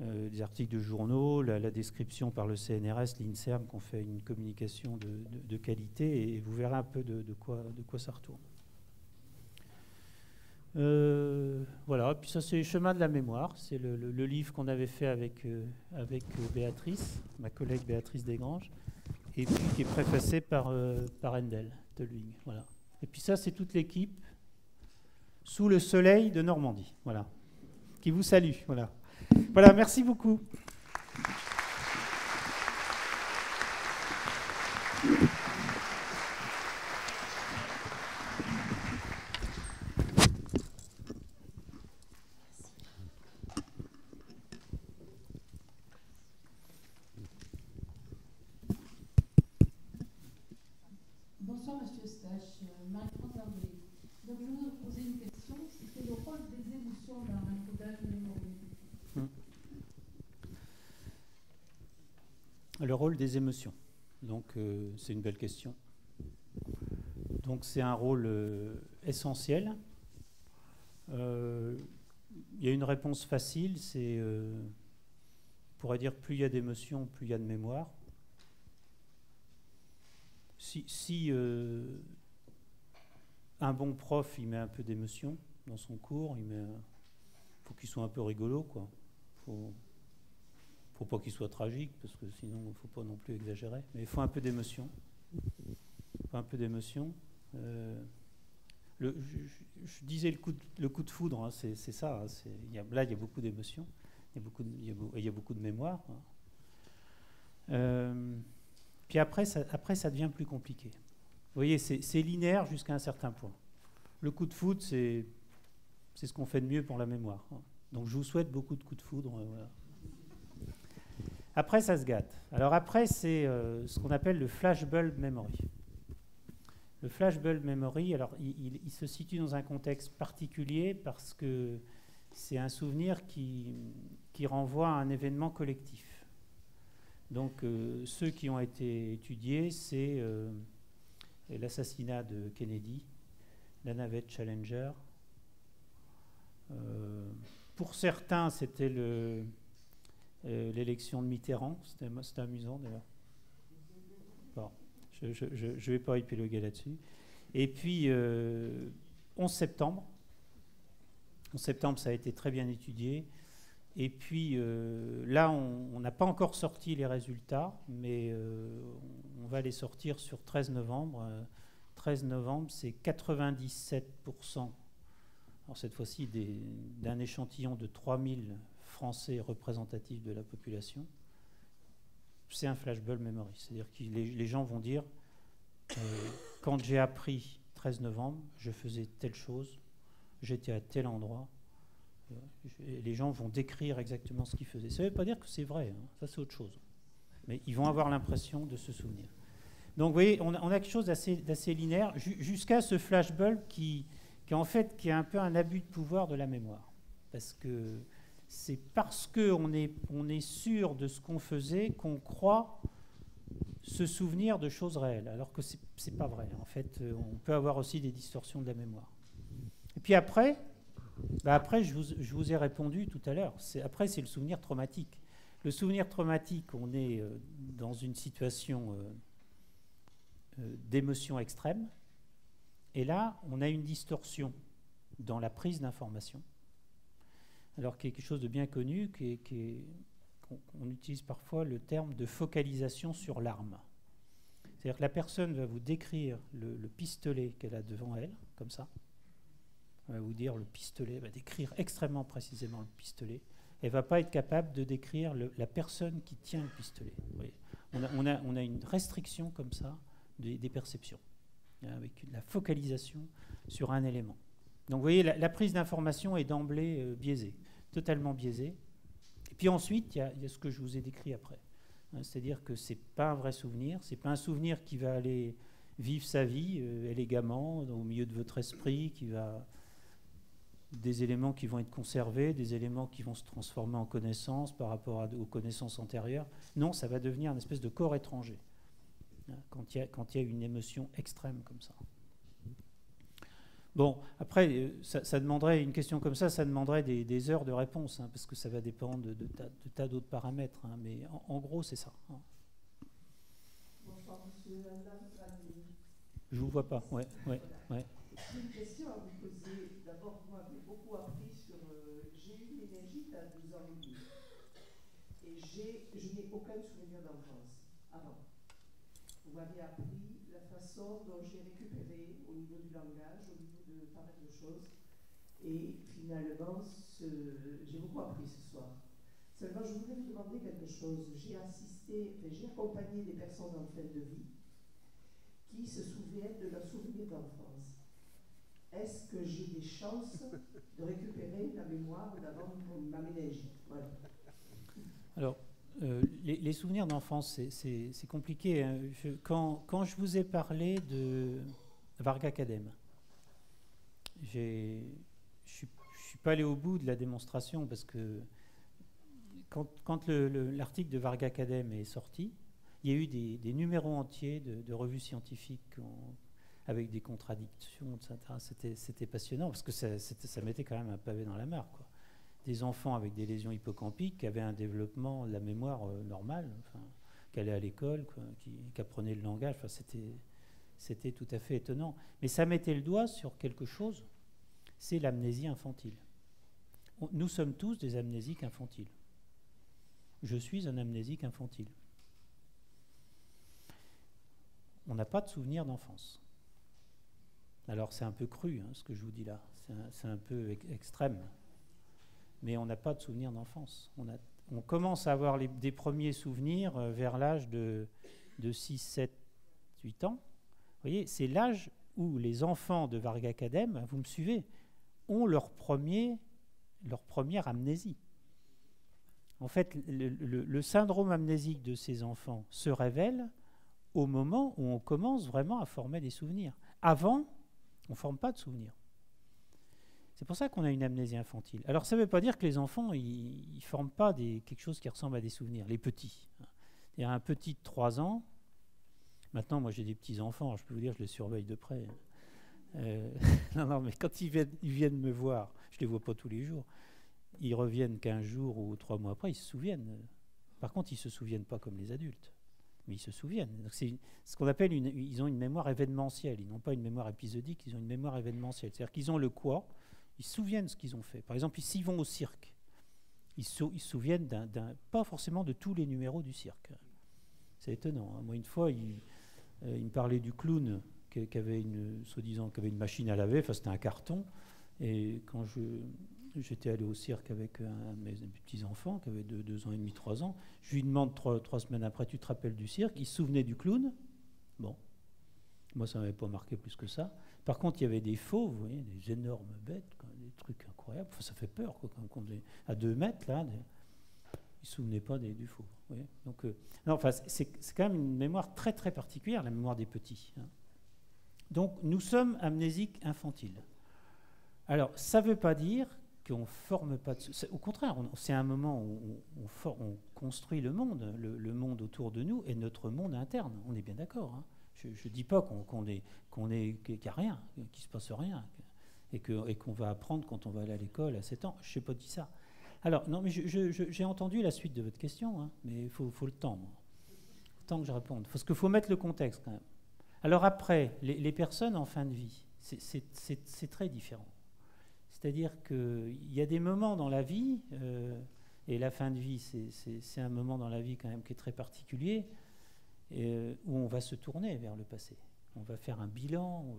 des articles de journaux, la description par le CNRS, l'INSERM, qu'on fait une communication de qualité, et vous verrez un peu de quoi ça retourne. Voilà, puis ça c'est Chemin de la mémoire, c'est le livre qu'on avait fait avec Béatrice, ma collègue Béatrice Desgranges, et puis qui est préfacé par Endel Tolwing. Voilà. Et puis ça c'est toute l'équipe sous le soleil de Normandie, voilà, qui vous salue. Voilà, merci beaucoup. Bonsoir Monsieur Stache, Marie-France Darblay. Donc je voudrais vous poser une question, c'était le rôle des émotions dans l'encodage mémoriel. Le rôle des émotions. Donc c'est une belle question. Donc c'est un rôle essentiel. Il y a une réponse facile, c'est on pourrait dire plus il y a d'émotions, plus il y a de mémoire. Si un bon prof, il met un peu d'émotion dans son cours, faut qu'il soit un peu rigolo, quoi. Faut pas qu'il soit tragique, parce que sinon, il ne faut pas non plus exagérer. Mais il faut un peu d'émotion. Je disais le coup de foudre, c'est ça. Là, il y a beaucoup d'émotions. Il y a beaucoup de mémoire. Puis après, ça devient plus compliqué. Vous voyez, c'est linéaire jusqu'à un certain point. Le coup de foudre, c'est ce qu'on fait de mieux pour la mémoire. Donc je vous souhaite beaucoup de coups de foudre. Voilà. Après, ça se gâte. Alors après, c'est ce qu'on appelle le flashbulb memory. Le flashbulb memory, alors il se situe dans un contexte particulier parce que c'est un souvenir qui renvoie à un événement collectif. Donc ceux qui ont été étudiés, c'est l'assassinat de Kennedy, la navette Challenger. Pour certains, c'était l'élection de Mitterrand. C'était amusant d'ailleurs. Bon, je ne vais pas épiloguer là-dessus. Et puis, 11 septembre. 11 septembre, ça a été très bien étudié. Et puis, là, on n'a pas encore sorti les résultats, mais on va les sortir sur 13 novembre. 13 novembre, c'est 97%. Alors cette fois-ci, d'un échantillon de 3000 Français représentatifs de la population. C'est un flashbulb memory. C'est-à-dire que les gens vont dire, quand j'ai appris 13 novembre, je faisais telle chose, j'étais à tel endroit. Les gens vont décrire exactement ce qu'ils faisaient. Ça ne veut pas dire que c'est vrai, ça c'est autre chose. Mais ils vont avoir l'impression de se souvenir. Donc vous voyez, on a quelque chose d'assez linéaire, jusqu'à ce flashbulb qui est un peu un abus de pouvoir de la mémoire. Parce que c'est parce qu'on est sûr de ce qu'on faisait qu'on croit se souvenir de choses réelles, alors que ce n'est pas vrai. En fait, on peut avoir aussi des distorsions de la mémoire. Et puis après, je vous ai répondu tout à l'heure. Après, c'est le souvenir traumatique. Le souvenir traumatique, on est dans une situation d'émotion extrême. Et là, on a une distorsion dans la prise d'information. alors quelque chose de bien connu, on utilise parfois le terme de focalisation sur l'arme. C'est-à-dire que la personne va vous décrire le pistolet qu'elle a devant elle, comme ça. Elle va vous dire le pistolet, elle va décrire extrêmement précisément le pistolet. Elle ne va pas être capable de décrire la personne qui tient le pistolet. Vous voyez. On a une restriction comme ça des perceptions, avec la focalisation sur un élément. Donc vous voyez, la prise d'information est d'emblée biaisée, totalement biaisée. Et puis ensuite, il y a ce que je vous ai décrit après. C'est-à-dire que ce n'est pas un vrai souvenir, ce n'est pas un souvenir qui va aller vivre sa vie élégamment au milieu de votre esprit, des éléments qui vont être conservés, des éléments qui vont se transformer en connaissances par rapport aux connaissances antérieures. Non, ça va devenir une espèce de corps étranger, quand il y a une émotion extrême comme ça. Bon, après, ça demanderait, une question comme ça demanderait des heures de réponse, parce que ça va dépendre de tas d'autres paramètres, mais en gros, c'est ça. Bonsoir, monsieur. Je vous vois pas, ouais. J'ai une question à vous poser. D'abord, vous m'avez beaucoup appris sur... j'ai eu une méningite à 12 ans et demi. Et je n'ai aucun souvenir d'enfance avant. Vous m'avez appris la façon dont j'ai récupéré au niveau du langage, au niveau de pas mal de choses. Et finalement, j'ai beaucoup appris ce soir. Seulement, je voulais vous demander quelque chose. J'ai accompagné des personnes en fin de vie qui se souviennent de leurs souvenirs d'enfance. Est-ce que j'ai des chances de récupérer la mémoire d'avant ma méningite? Voilà. Alors, les souvenirs d'enfance, c'est compliqué. Hein. Quand je vous ai parlé de Varga Kadem, je ne suis pas allé au bout de la démonstration parce que quand l'article de Varga Kadem est sorti, il y a eu des numéros entiers de revues scientifiques avec des contradictions, etc. C'était passionnant parce que ça mettait quand même un pavé dans la mare, quoi. Des enfants avec des lésions hippocampiques qui avaient un développement de la mémoire normal, qui allaient à l'école, qui apprenaient le langage. C'était tout à fait étonnant. Mais ça mettait le doigt sur quelque chose, c'est l'amnésie infantile. Nous sommes tous des amnésiques infantiles. Je suis un amnésique infantile. On n'a pas de souvenir d'enfance. Alors c'est un peu cru, ce que je vous dis là. C'est un peu extrême. Mais on n'a pas de souvenir d'enfance. On commence à avoir des premiers souvenirs vers l'âge de 6, 7, 8 ans. Vous voyez, c'est l'âge où les enfants de Varga Kadem, vous me suivez, ont leur première amnésie. En fait, le syndrome amnésique de ces enfants se révèle au moment où on commence vraiment à former des souvenirs. Avant, on ne forme pas de souvenirs. C'est pour ça qu'on a une amnésie infantile. Alors ça ne veut pas dire que les enfants, ils ne forment pas quelque chose qui ressemble à des souvenirs, les petits. Il y a un petit de 3 ans, maintenant moi j'ai des petits-enfants, je peux vous dire, je les surveille de près. Non, mais quand ils viennent me voir, je ne les vois pas tous les jours, ils reviennent 15 jours ou 3 mois après, ils se souviennent. Par contre, ils ne se souviennent pas comme les adultes. Mais ils se souviennent. Donc c'est ce qu'on appelle ils ont une mémoire événementielle. Ils n'ont pas une mémoire épisodique, ils ont une mémoire événementielle. C'est-à-dire qu'ils ont le quoi, ils se souviennent de ce qu'ils ont fait. Par exemple, s'ils vont au cirque, ils se souviennent pas forcément de tous les numéros du cirque. C'est étonnant. Moi, une fois, il me parlait du clown qui avait soi-disant, qui avait une machine à laver. Enfin, c'était un carton. Et quand j'étais allé au cirque avec un de mes petits-enfants qui avait 2 ans et demi, 3 ans. Je lui demande 3 semaines après, tu te rappelles du cirque? Il se souvenait du clown. Bon, moi ça ne m'avait pas marqué plus que ça. Par contre, il y avait des fauves, vous voyez, des énormes bêtes, des trucs incroyables. Enfin, ça fait peur, quoi, quand on est à 2 mètres, là. Il ne se souvenait pas du fauve. Vous voyez. Donc, non, enfin, c'est quand même une mémoire très très particulière, la mémoire des petits. Donc, nous sommes amnésiques infantiles. Alors, ça ne veut pas dire qu'on ne forme pas au contraire, c'est un moment où on construit le monde autour de nous et notre monde interne. On est bien d'accord. Hein. Je ne dis pas qu'il n'y a rien, qu'il ne se passe rien, et qu'on va apprendre quand on va aller à l'école à 7 ans. Je n'ai pas dit ça. Alors, non, mais j'ai entendu la suite de votre question, hein, mais il faut le temps. Le temps que je réponde. Parce qu'il faut mettre le contexte quand même. Alors après, les personnes en fin de vie, c'est très différent. C'est-à-dire qu'il y a des moments dans la vie, et la fin de vie, c'est un moment dans la vie quand même qui est très particulier, où on va se tourner vers le passé. On va faire un bilan,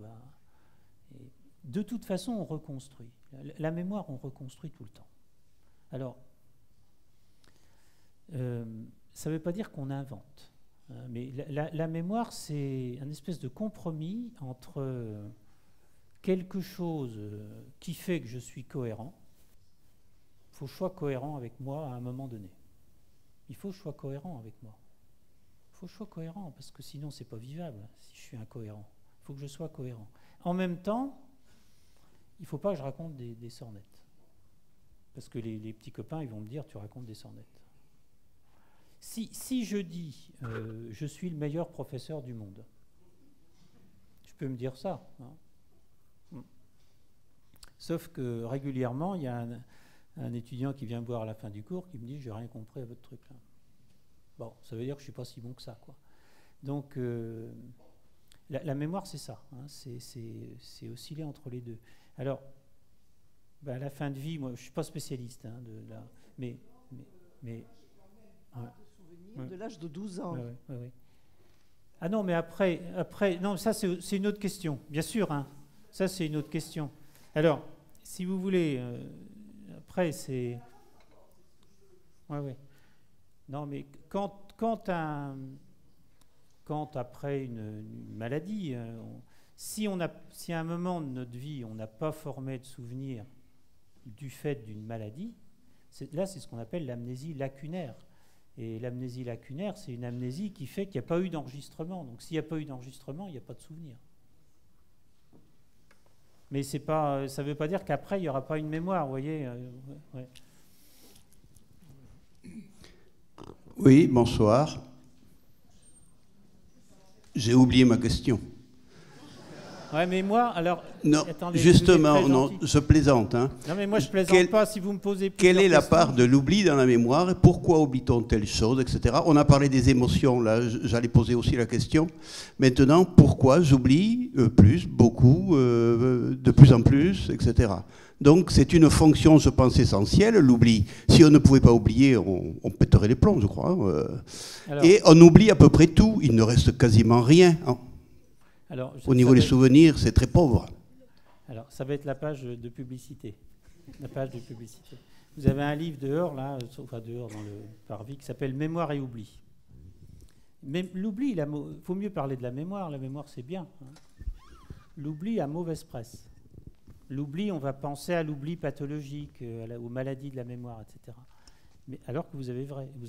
et de toute façon, on reconstruit. La mémoire, on reconstruit tout le temps. Alors, ça ne veut pas dire qu'on invente, hein, mais la mémoire, c'est un espèce de compromis entre quelque chose qui fait que je suis cohérent. Il faut que je sois cohérent avec moi à un moment donné. Il faut que je sois cohérent avec moi. Il faut que je sois cohérent, parce que sinon, ce n'est pas vivable si je suis incohérent. Il faut que je sois cohérent. En même temps, il ne faut pas que je raconte des sornettes. Parce que les petits copains, ils vont me dire, tu racontes des sornettes. Si je dis, je suis le meilleur professeur du monde, je peux me dire ça. Hein. Sauf que régulièrement, il y a un étudiant qui vient me voir à la fin du cours qui me dit, j'ai rien compris à votre truc là. Bon, ça veut dire que je ne suis pas si bon que ça, quoi. Donc, la mémoire, c'est ça. Hein, c'est osciller entre les deux. Alors, à la fin de vie, moi, je ne suis pas spécialiste, hein, mais ouais. De l'âge de 12 ans. Ouais. Ah non, mais après non, ça c'est une autre question, bien sûr. Hein, ça c'est une autre question. Alors, si vous voulez, après c'est... Ouais. Non, mais quand après une maladie, si à un moment de notre vie, on n'a pas formé de souvenirs du fait d'une maladie, là c'est ce qu'on appelle l'amnésie lacunaire. Et l'amnésie lacunaire, c'est une amnésie qui fait qu'il n'y a pas eu d'enregistrement. Donc s'il n'y a pas eu d'enregistrement, il n'y a pas de souvenir. Mais ça ne veut pas dire qu'après, il n'y aura pas une mémoire, vous voyez. Ouais. Oui, bonsoir. J'ai oublié ma question. Ouais, mais moi, alors... Non, attendez, justement, non, je plaisante. Hein. Non, mais moi, je plaisante pas si vous me posez quelle est la questions. part de l'oubli dans la mémoire et pourquoi oublie-t-on telle chose, etc. On a parlé des émotions, là, j'allais poser aussi la question. Maintenant, pourquoi j'oublie plus, beaucoup, de plus en plus, etc. Donc, c'est une fonction, je pense, essentielle, l'oubli. Si on ne pouvait pas oublier, on pèterait les plombs, je crois. Et on oublie à peu près tout, il ne reste quasiment rien. Hein. Alors, au niveau des souvenirs, c'est très pauvre. Alors, ça va être la page de publicité. La page de publicité. Vous avez un livre dehors, là, enfin dehors dans le parvis, qui s'appelle Mémoire et oubli. Mais l'oubli, il faut mieux parler de la mémoire. La mémoire, c'est bien. Hein. L'oubli a mauvaise presse. L'oubli, on va penser à l'oubli pathologique, aux maladies de la mémoire, etc. Mais alors que vous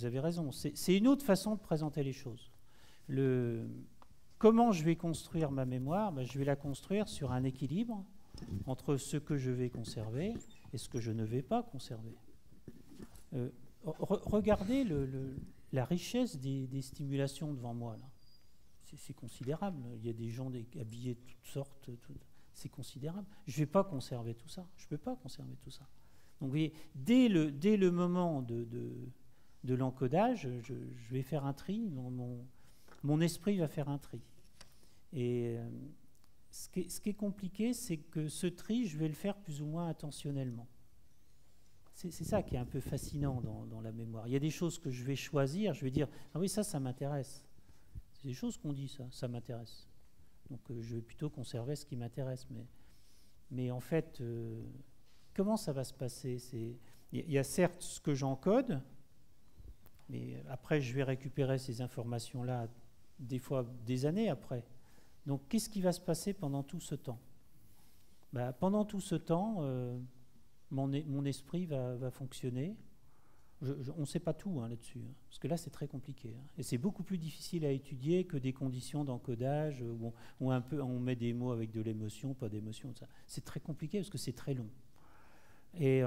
avez raison. C'est une autre façon de présenter les choses. Comment je vais construire ma mémoire ? Je vais la construire sur un équilibre entre ce que je vais conserver et ce que je ne vais pas conserver. Regardez la richesse des stimulations devant moi. Là. C'est considérable. Il y a des gens habillés de toutes sortes. C'est considérable. Je ne vais pas conserver tout ça. Je ne peux pas conserver tout ça. Donc, vous voyez, dès le moment de l'encodage, je vais faire un tri. Mon esprit va faire un tri. Et ce qui est compliqué, c'est que ce tri, je vais le faire plus ou moins intentionnellement. C'est ça qui est un peu fascinant dans la mémoire. Il y a des choses que je vais choisir, je vais dire « Ah oui, ça m'intéresse ». C'est des choses qu'on dit, ça m'intéresse. Donc je vais plutôt conserver ce qui m'intéresse. Mais en fait, comment ça va se passer ? Il y a certes ce que j'encode, mais après, je vais récupérer ces informations-là des fois des années après. Donc, qu'est-ce qui va se passer pendant tout ce temps ? Pendant tout ce temps, mon esprit va fonctionner. On ne sait pas tout là-dessus, hein, parce que là, c'est très compliqué. Hein, et c'est beaucoup plus difficile à étudier que des conditions d'encodage où on met des mots avec de l'émotion, pas d'émotion. C'est très compliqué parce que c'est très long. Et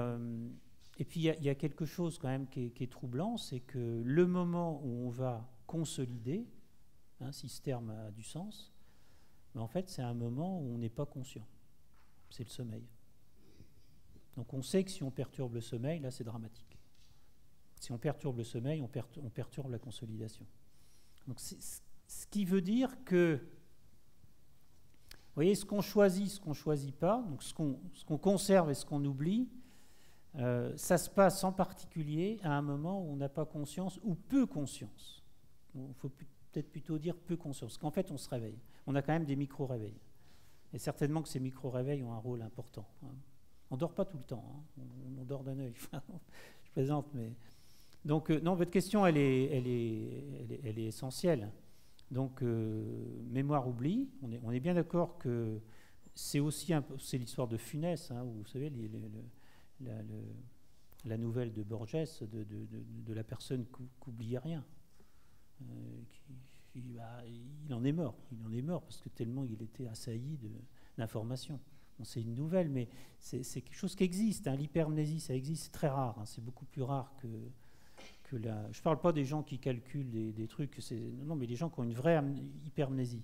puis, il y a quelque chose quand même qui est troublant, c'est que le moment où on va consolider, hein, si ce terme a du sens, mais en fait, c'est un moment où on n'est pas conscient. C'est le sommeil. Donc on sait que si on perturbe le sommeil, là, c'est dramatique. Si on perturbe le sommeil, on perturbe la consolidation. Donc ce qui veut dire que voyez, ce qu'on choisit pas, donc ce qu'on conserve et ce qu'on oublie, ça se passe en particulier à un moment où on n'a pas conscience ou peu conscience. Il faut peut-être plutôt dire peu conscience, parce qu'en fait on se réveille. On a quand même des micro-réveils. Et certainement que ces micro-réveils ont un rôle important. On ne dort pas tout le temps, hein. On dort d'un œil. Je plaisante, mais... Donc, non, votre question, elle est essentielle. Donc, mémoire oubli, on est bien d'accord que c'est aussi c'est l'histoire de Funès, hein, où, vous savez, la nouvelle de Borges, de la personne qui n'oubliait rien. Il en est mort. Il en est mort parce que tellement il était assailli d'informations. Bon, c'est une nouvelle, mais c'est quelque chose qui existe. Hein. L'hypermnésie, ça existe, c'est très rare. Hein. C'est beaucoup plus rare que la... Je ne parle pas des gens qui calculent des trucs, non, mais des gens qui ont une vraie hypermnésie.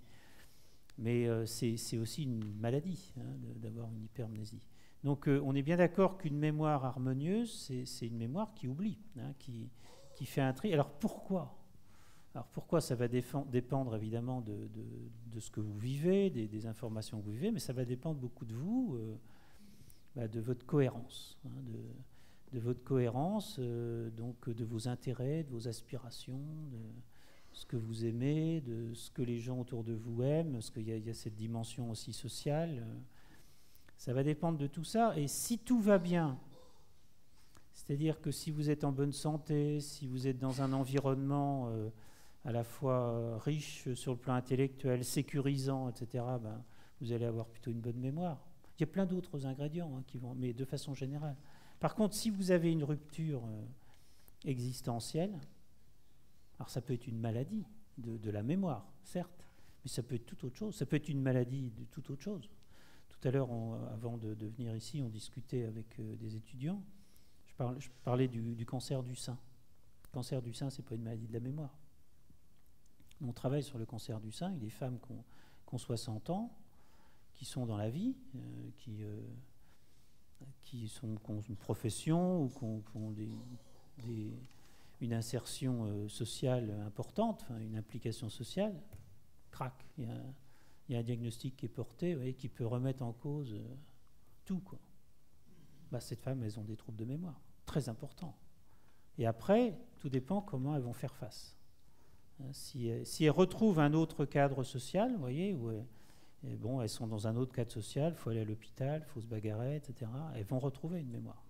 Mais c'est aussi une maladie, hein, d'avoir une hypermnésie. Donc on est bien d'accord qu'une mémoire harmonieuse, c'est une mémoire qui oublie, hein, qui fait un tri. Alors pourquoi ça va dépendre évidemment de ce que vous vivez, des informations que vous vivez, mais ça va dépendre beaucoup de vous, de votre cohérence, hein, de votre cohérence, donc de vos intérêts, de vos aspirations, de ce que vous aimez, de ce que les gens autour de vous aiment, parce qu'il y a cette dimension aussi sociale. Ça va dépendre de tout ça. Et si tout va bien, c'est-à-dire que si vous êtes en bonne santé, si vous êtes dans un environnement à la fois riche sur le plan intellectuel, sécurisant, etc., vous allez avoir plutôt une bonne mémoire. Il y a plein d'autres ingrédients, hein, mais de façon générale. Par contre, si vous avez une rupture existentielle, alors ça peut être une maladie de la mémoire, certes, mais ça peut être tout autre chose. Ça peut être une maladie de toute autre chose. Tout à l'heure, avant de venir ici, on discutait avec des étudiants. Je parlais du cancer du sein. Le cancer du sein, ce n'est pas une maladie de la mémoire. On travaille sur le cancer du sein. Il y a des femmes qui ont 60 ans, qui sont dans la vie, qui ont une profession ou qui ont une insertion sociale importante, enfin, une implication sociale. Crac, il y a un diagnostic qui est porté, vous voyez, qui peut remettre en cause tout, quoi. Ces femmes, elles ont des troubles de mémoire, très importants. Et après, tout dépend comment elles vont faire face. Si elles retrouvent un autre cadre social, vous voyez, où elles sont dans un autre cadre social, il faut aller à l'hôpital, il faut se bagarrer, etc., elles vont retrouver une mémoire.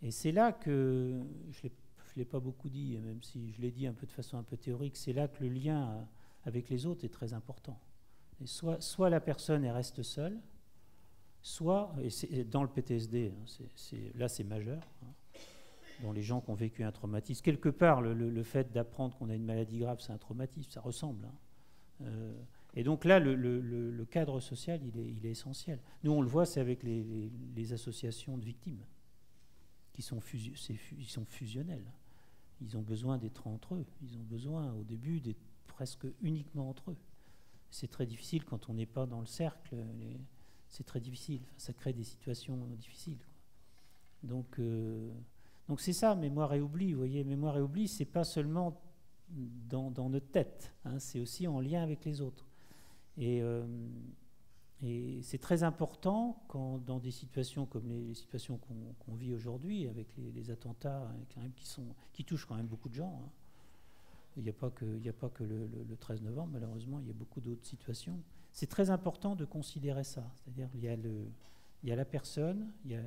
Et c'est là que, je ne l'ai pas beaucoup dit, même si je l'ai dit un peu de façon un peu théorique, c'est là que le lien avec les autres est très important. Et soit la personne elle reste seule, soit, et dans le PTSD, hein, là c'est majeur, hein, dans les gens qui ont vécu un traumatisme, quelque part le fait d'apprendre qu'on a une maladie grave, c'est un traumatisme, ça ressemble. Hein. Et donc là, le cadre social, il est essentiel. Nous, on le voit, c'est avec les associations de victimes, qui sont ils sont fusionnels. Ils ont besoin d'être entre eux. Ils ont besoin, au début, d'être presque uniquement entre eux. C'est très difficile quand on n'est pas dans le cercle. C'est très difficile. Ça crée des situations difficiles, quoi. Donc c'est ça, mémoire et oubli. Vous voyez, mémoire et oubli, c'est pas seulement dans notre tête, hein, c'est aussi en lien avec les autres. Et c'est très important quand, dans des situations comme les situations qu'on vit aujourd'hui, avec les attentats quand même, qui touchent quand même beaucoup de gens. Hein. Il n'y a pas que le 13 novembre, malheureusement, il y a beaucoup d'autres situations. C'est très important de considérer ça. C'est-à-dire qu'il y a la personne, il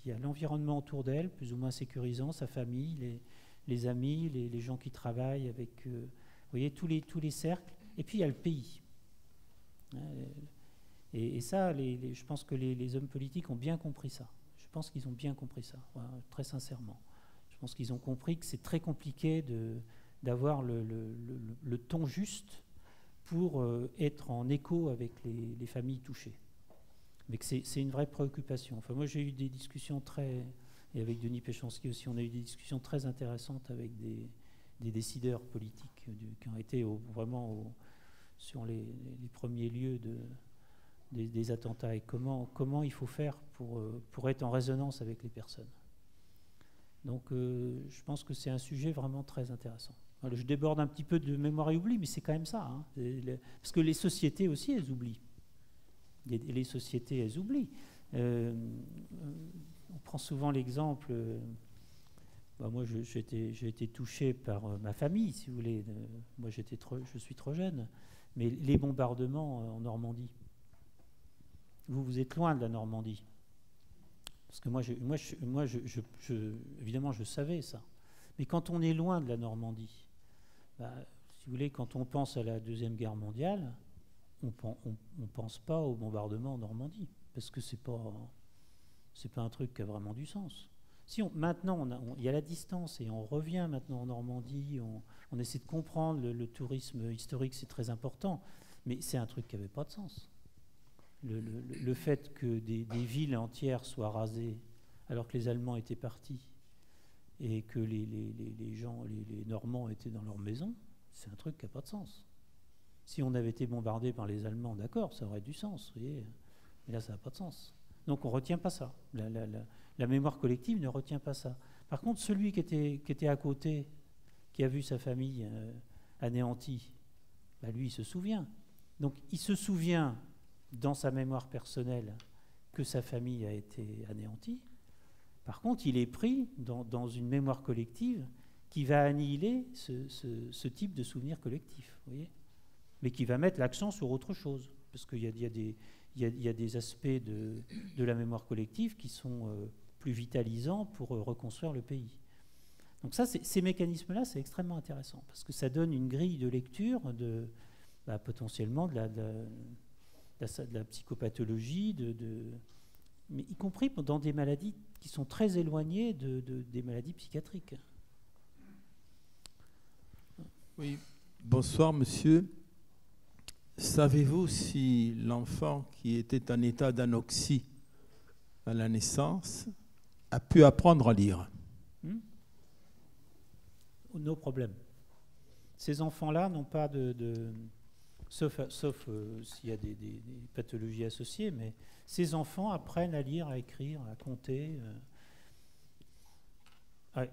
y a l'environnement autour d'elle, plus ou moins sécurisant, sa famille, les amis, les gens qui travaillent avec, vous voyez, tous les cercles. Et puis il y a le pays. Et ça, je pense que les hommes politiques ont bien compris ça. Je pense qu'ils ont bien compris ça, voilà, très sincèrement. Je pense qu'ils ont compris que c'est très compliqué d'avoir le ton juste pour être en écho avec les familles touchées. Mais que c'est une vraie préoccupation. Enfin, moi, j'ai eu des discussions et avec Denis Péchanski aussi, on a eu des discussions très intéressantes avec des décideurs politiques qui ont été vraiment sur les premiers lieux des attentats et comment il faut faire pour être en résonance avec les personnes. Donc, je pense que c'est un sujet vraiment très intéressant. Alors, je déborde un petit peu de mémoire et oubli, mais c'est quand même ça. Hein. Parce que les sociétés aussi, elles oublient. Les sociétés, elles oublient. On prend souvent l'exemple... moi, j'ai été touché par ma famille, si vous voulez. Moi, je suis trop jeune. Mais les bombardements en Normandie, vous êtes loin de la Normandie. Parce que évidemment, je savais ça. Mais quand on est loin de la Normandie, si vous voulez, quand on pense à la Deuxième Guerre mondiale, on ne pense pas au bombardement en Normandie. Parce que c'est pas un truc qui a vraiment du sens. Si maintenant, il y a la distance et on revient maintenant en Normandie, on essaie de comprendre le tourisme historique, c'est très important, mais c'est un truc qui n'avait pas de sens. Le fait que des villes entières soient rasées alors que les Allemands étaient partis et que les Normands étaient dans leur maison, c'est un truc qui n'a pas de sens. Si on avait été bombardé par les Allemands, d'accord, ça aurait du sens, vous voyez, mais là, ça n'a pas de sens. Donc on ne retient pas ça. La mémoire collective ne retient pas ça. Par contre, celui qui était à côté, qui a vu sa famille anéantie, lui, il se souvient. Donc il se souvient dans sa mémoire personnelle que sa famille a été anéantie. Par contre, il est pris dans une mémoire collective qui va annihiler ce type de souvenir collectif, vous voyez, mais qui va mettre l'accent sur autre chose. Parce qu'il y a des aspects de la mémoire collective qui sont plus vitalisants pour reconstruire le pays. Donc ça, ces mécanismes-là, c'est extrêmement intéressant, parce que ça donne une grille de lecture potentiellement de la psychopathologie, mais y compris dans des maladies qui sont très éloignées des maladies psychiatriques. Oui, bonsoir monsieur. Savez-vous si l'enfant qui était en état d'anoxie à la naissance a pu apprendre à lire? Nos problèmes. Ces enfants-là n'ont pas sauf s'il y a des pathologies associées, mais ces enfants apprennent à lire, à écrire, à compter. Ouais.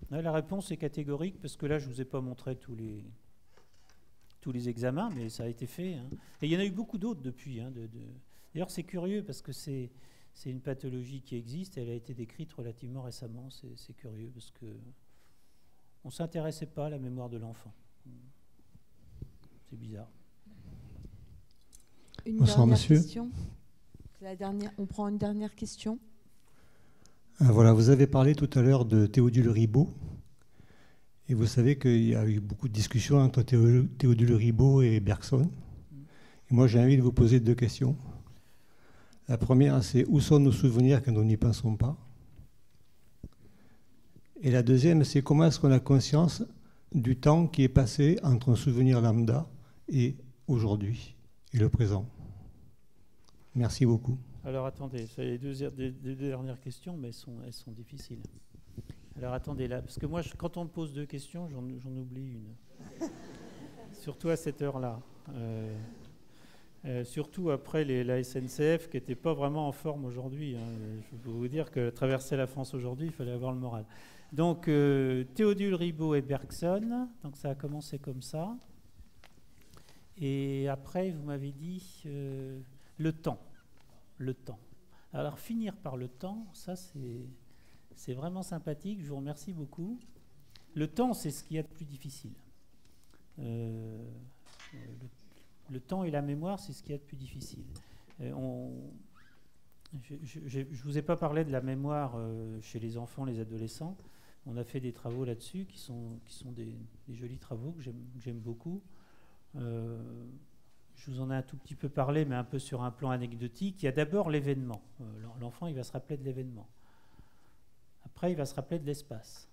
La réponse est catégorique, parce que là, je ne vous ai pas montré tous les examens, mais ça a été fait. Hein. Et il y en a eu beaucoup d'autres depuis. D'ailleurs, c'est curieux, parce que c'est une pathologie qui existe, et elle a été décrite relativement récemment. C'est curieux, parce qu'on ne s'intéressait pas à la mémoire de l'enfant. C'est bizarre. Bonsoir, monsieur. Question. On prend une dernière question. Voilà, vous avez parlé tout à l'heure de Théodule Ribot. Et vous savez qu'il y a eu beaucoup de discussions entre Théodule Ribot et Bergson. Et moi, j'ai envie de vous poser 2 questions. La première, c'est où sont nos souvenirs quand nous n'y pensons pas? Et la deuxième, c'est comment est-ce qu'on a conscience du temps qui est passé entre un souvenir lambda et aujourd'hui, et le présent. Merci beaucoup. Alors attendez, c'est les deux dernières questions, mais elles sont difficiles. Alors attendez, là, parce que moi, quand on me pose 2 questions, j'en oublie une. Surtout à cette heure-là. Surtout après la SNCF qui n'était pas vraiment en forme aujourd'hui. Hein. Je peux vous dire que traverser la France aujourd'hui, il fallait avoir le moral. Donc Théodule Ribot et Bergson, donc ça a commencé comme ça. Et après, vous m'avez dit le temps. Le temps. Alors finir par le temps, ça c'est vraiment sympathique, je vous remercie beaucoup. Le temps, c'est ce qu'il y a de plus difficile. Le temps et la mémoire, c'est ce qu'il y a de plus difficile. Je ne vous ai pas parlé de la mémoire chez les enfants, les adolescents. On a fait des travaux là-dessus qui sont des jolis travaux que j'aime beaucoup. Je vous en ai un tout petit peu parlé, mais un peu sur un plan anecdotique. Il y a d'abord l'événement. L'enfant, il va se rappeler de l'événement. Après, il va se rappeler de l'espace.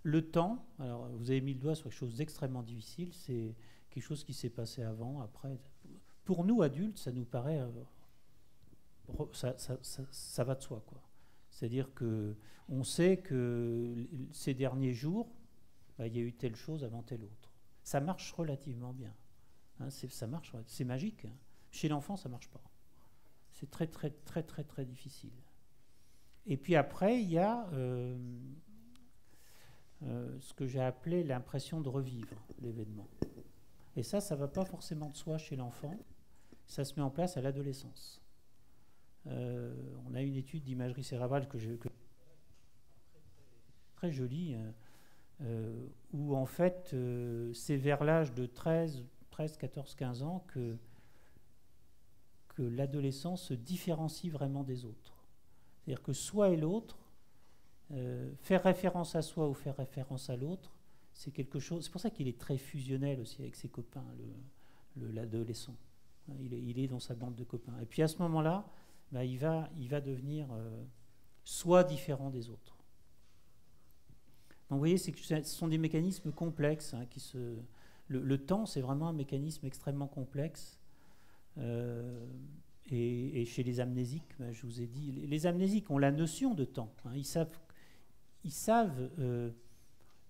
Le temps, alors vous avez mis le doigt sur quelque chose d'extrêmement difficile, c'est quelque chose qui s'est passé avant, après. Pour nous, adultes, ça nous paraît... ça va de soi, quoi. C'est-à-dire qu'on sait que ces derniers jours, il y a eu telle chose avant telle autre. Ça marche relativement bien. Hein, ça marche, c'est magique. Hein. Chez l'enfant, ça ne marche pas. C'est très, très, très, très, très difficile. Et puis après, il y a ce que j'ai appelé l'impression de revivre l'événement. Et ça ne va pas forcément de soi chez l'enfant. Ça se met en place à l'adolescence. On a une étude d'imagerie cérébrale très jolie, où en fait, c'est vers l'âge de 13, 14, 15 ans que l'adolescent se différencie vraiment des autres. C'est-à-dire que soi et l'autre, faire référence à soi ou faire référence à l'autre, c'est quelque chose. C'est pour ça qu'il est très fusionnel aussi avec ses copains, l'adolescent. Il est dans sa bande de copains. Et puis à ce moment-là, il va devenir soit différent des autres. Donc vous voyez, ce sont des mécanismes complexes. Le temps, c'est vraiment un mécanisme extrêmement complexe. Et chez les amnésiques, je vous ai dit, les amnésiques ont la notion de temps. Ils savent,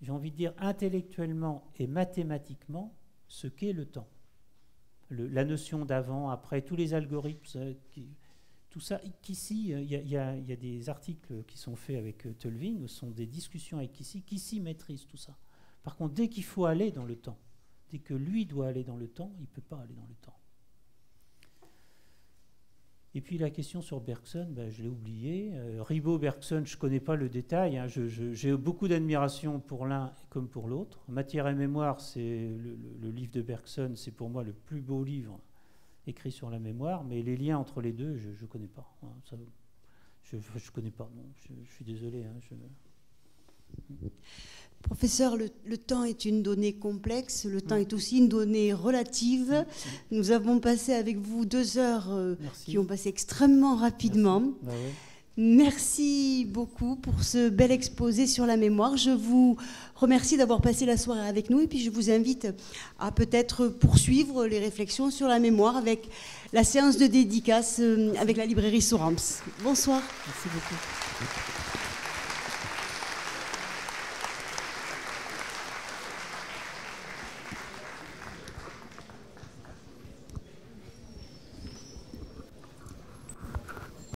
j'ai envie de dire, intellectuellement et mathématiquement ce qu'est le temps. La notion d'avant, après, tous les algorithmes, tout ça, qu'ici, il y a des articles qui sont faits avec Tolving, ce sont des discussions avec Kissy maîtrise tout ça. Par contre, dès qu'il faut aller dans le temps, dès que lui doit aller dans le temps, il ne peut pas aller dans le temps. Et puis la question sur Bergson, je l'ai oublié. Ribot, Bergson, je ne connais pas le détail. J'ai beaucoup d'admiration pour l'un comme pour l'autre. Matière et mémoire, c'est le livre de Bergson, c'est pour moi le plus beau livre écrit sur la mémoire, mais les liens entre les deux, je ne connais pas. Je ne connais pas, non. Je suis désolé. Professeur, le temps est une donnée complexe, le temps est aussi une donnée relative. Nous avons passé avec vous 2 heures qui ont passé extrêmement rapidement. Merci beaucoup pour ce bel exposé sur la mémoire. Je vous remercie d'avoir passé la soirée avec nous et puis je vous invite à peut-être poursuivre les réflexions sur la mémoire avec la séance de dédicace avec la librairie Sourams. Bonsoir. Merci beaucoup.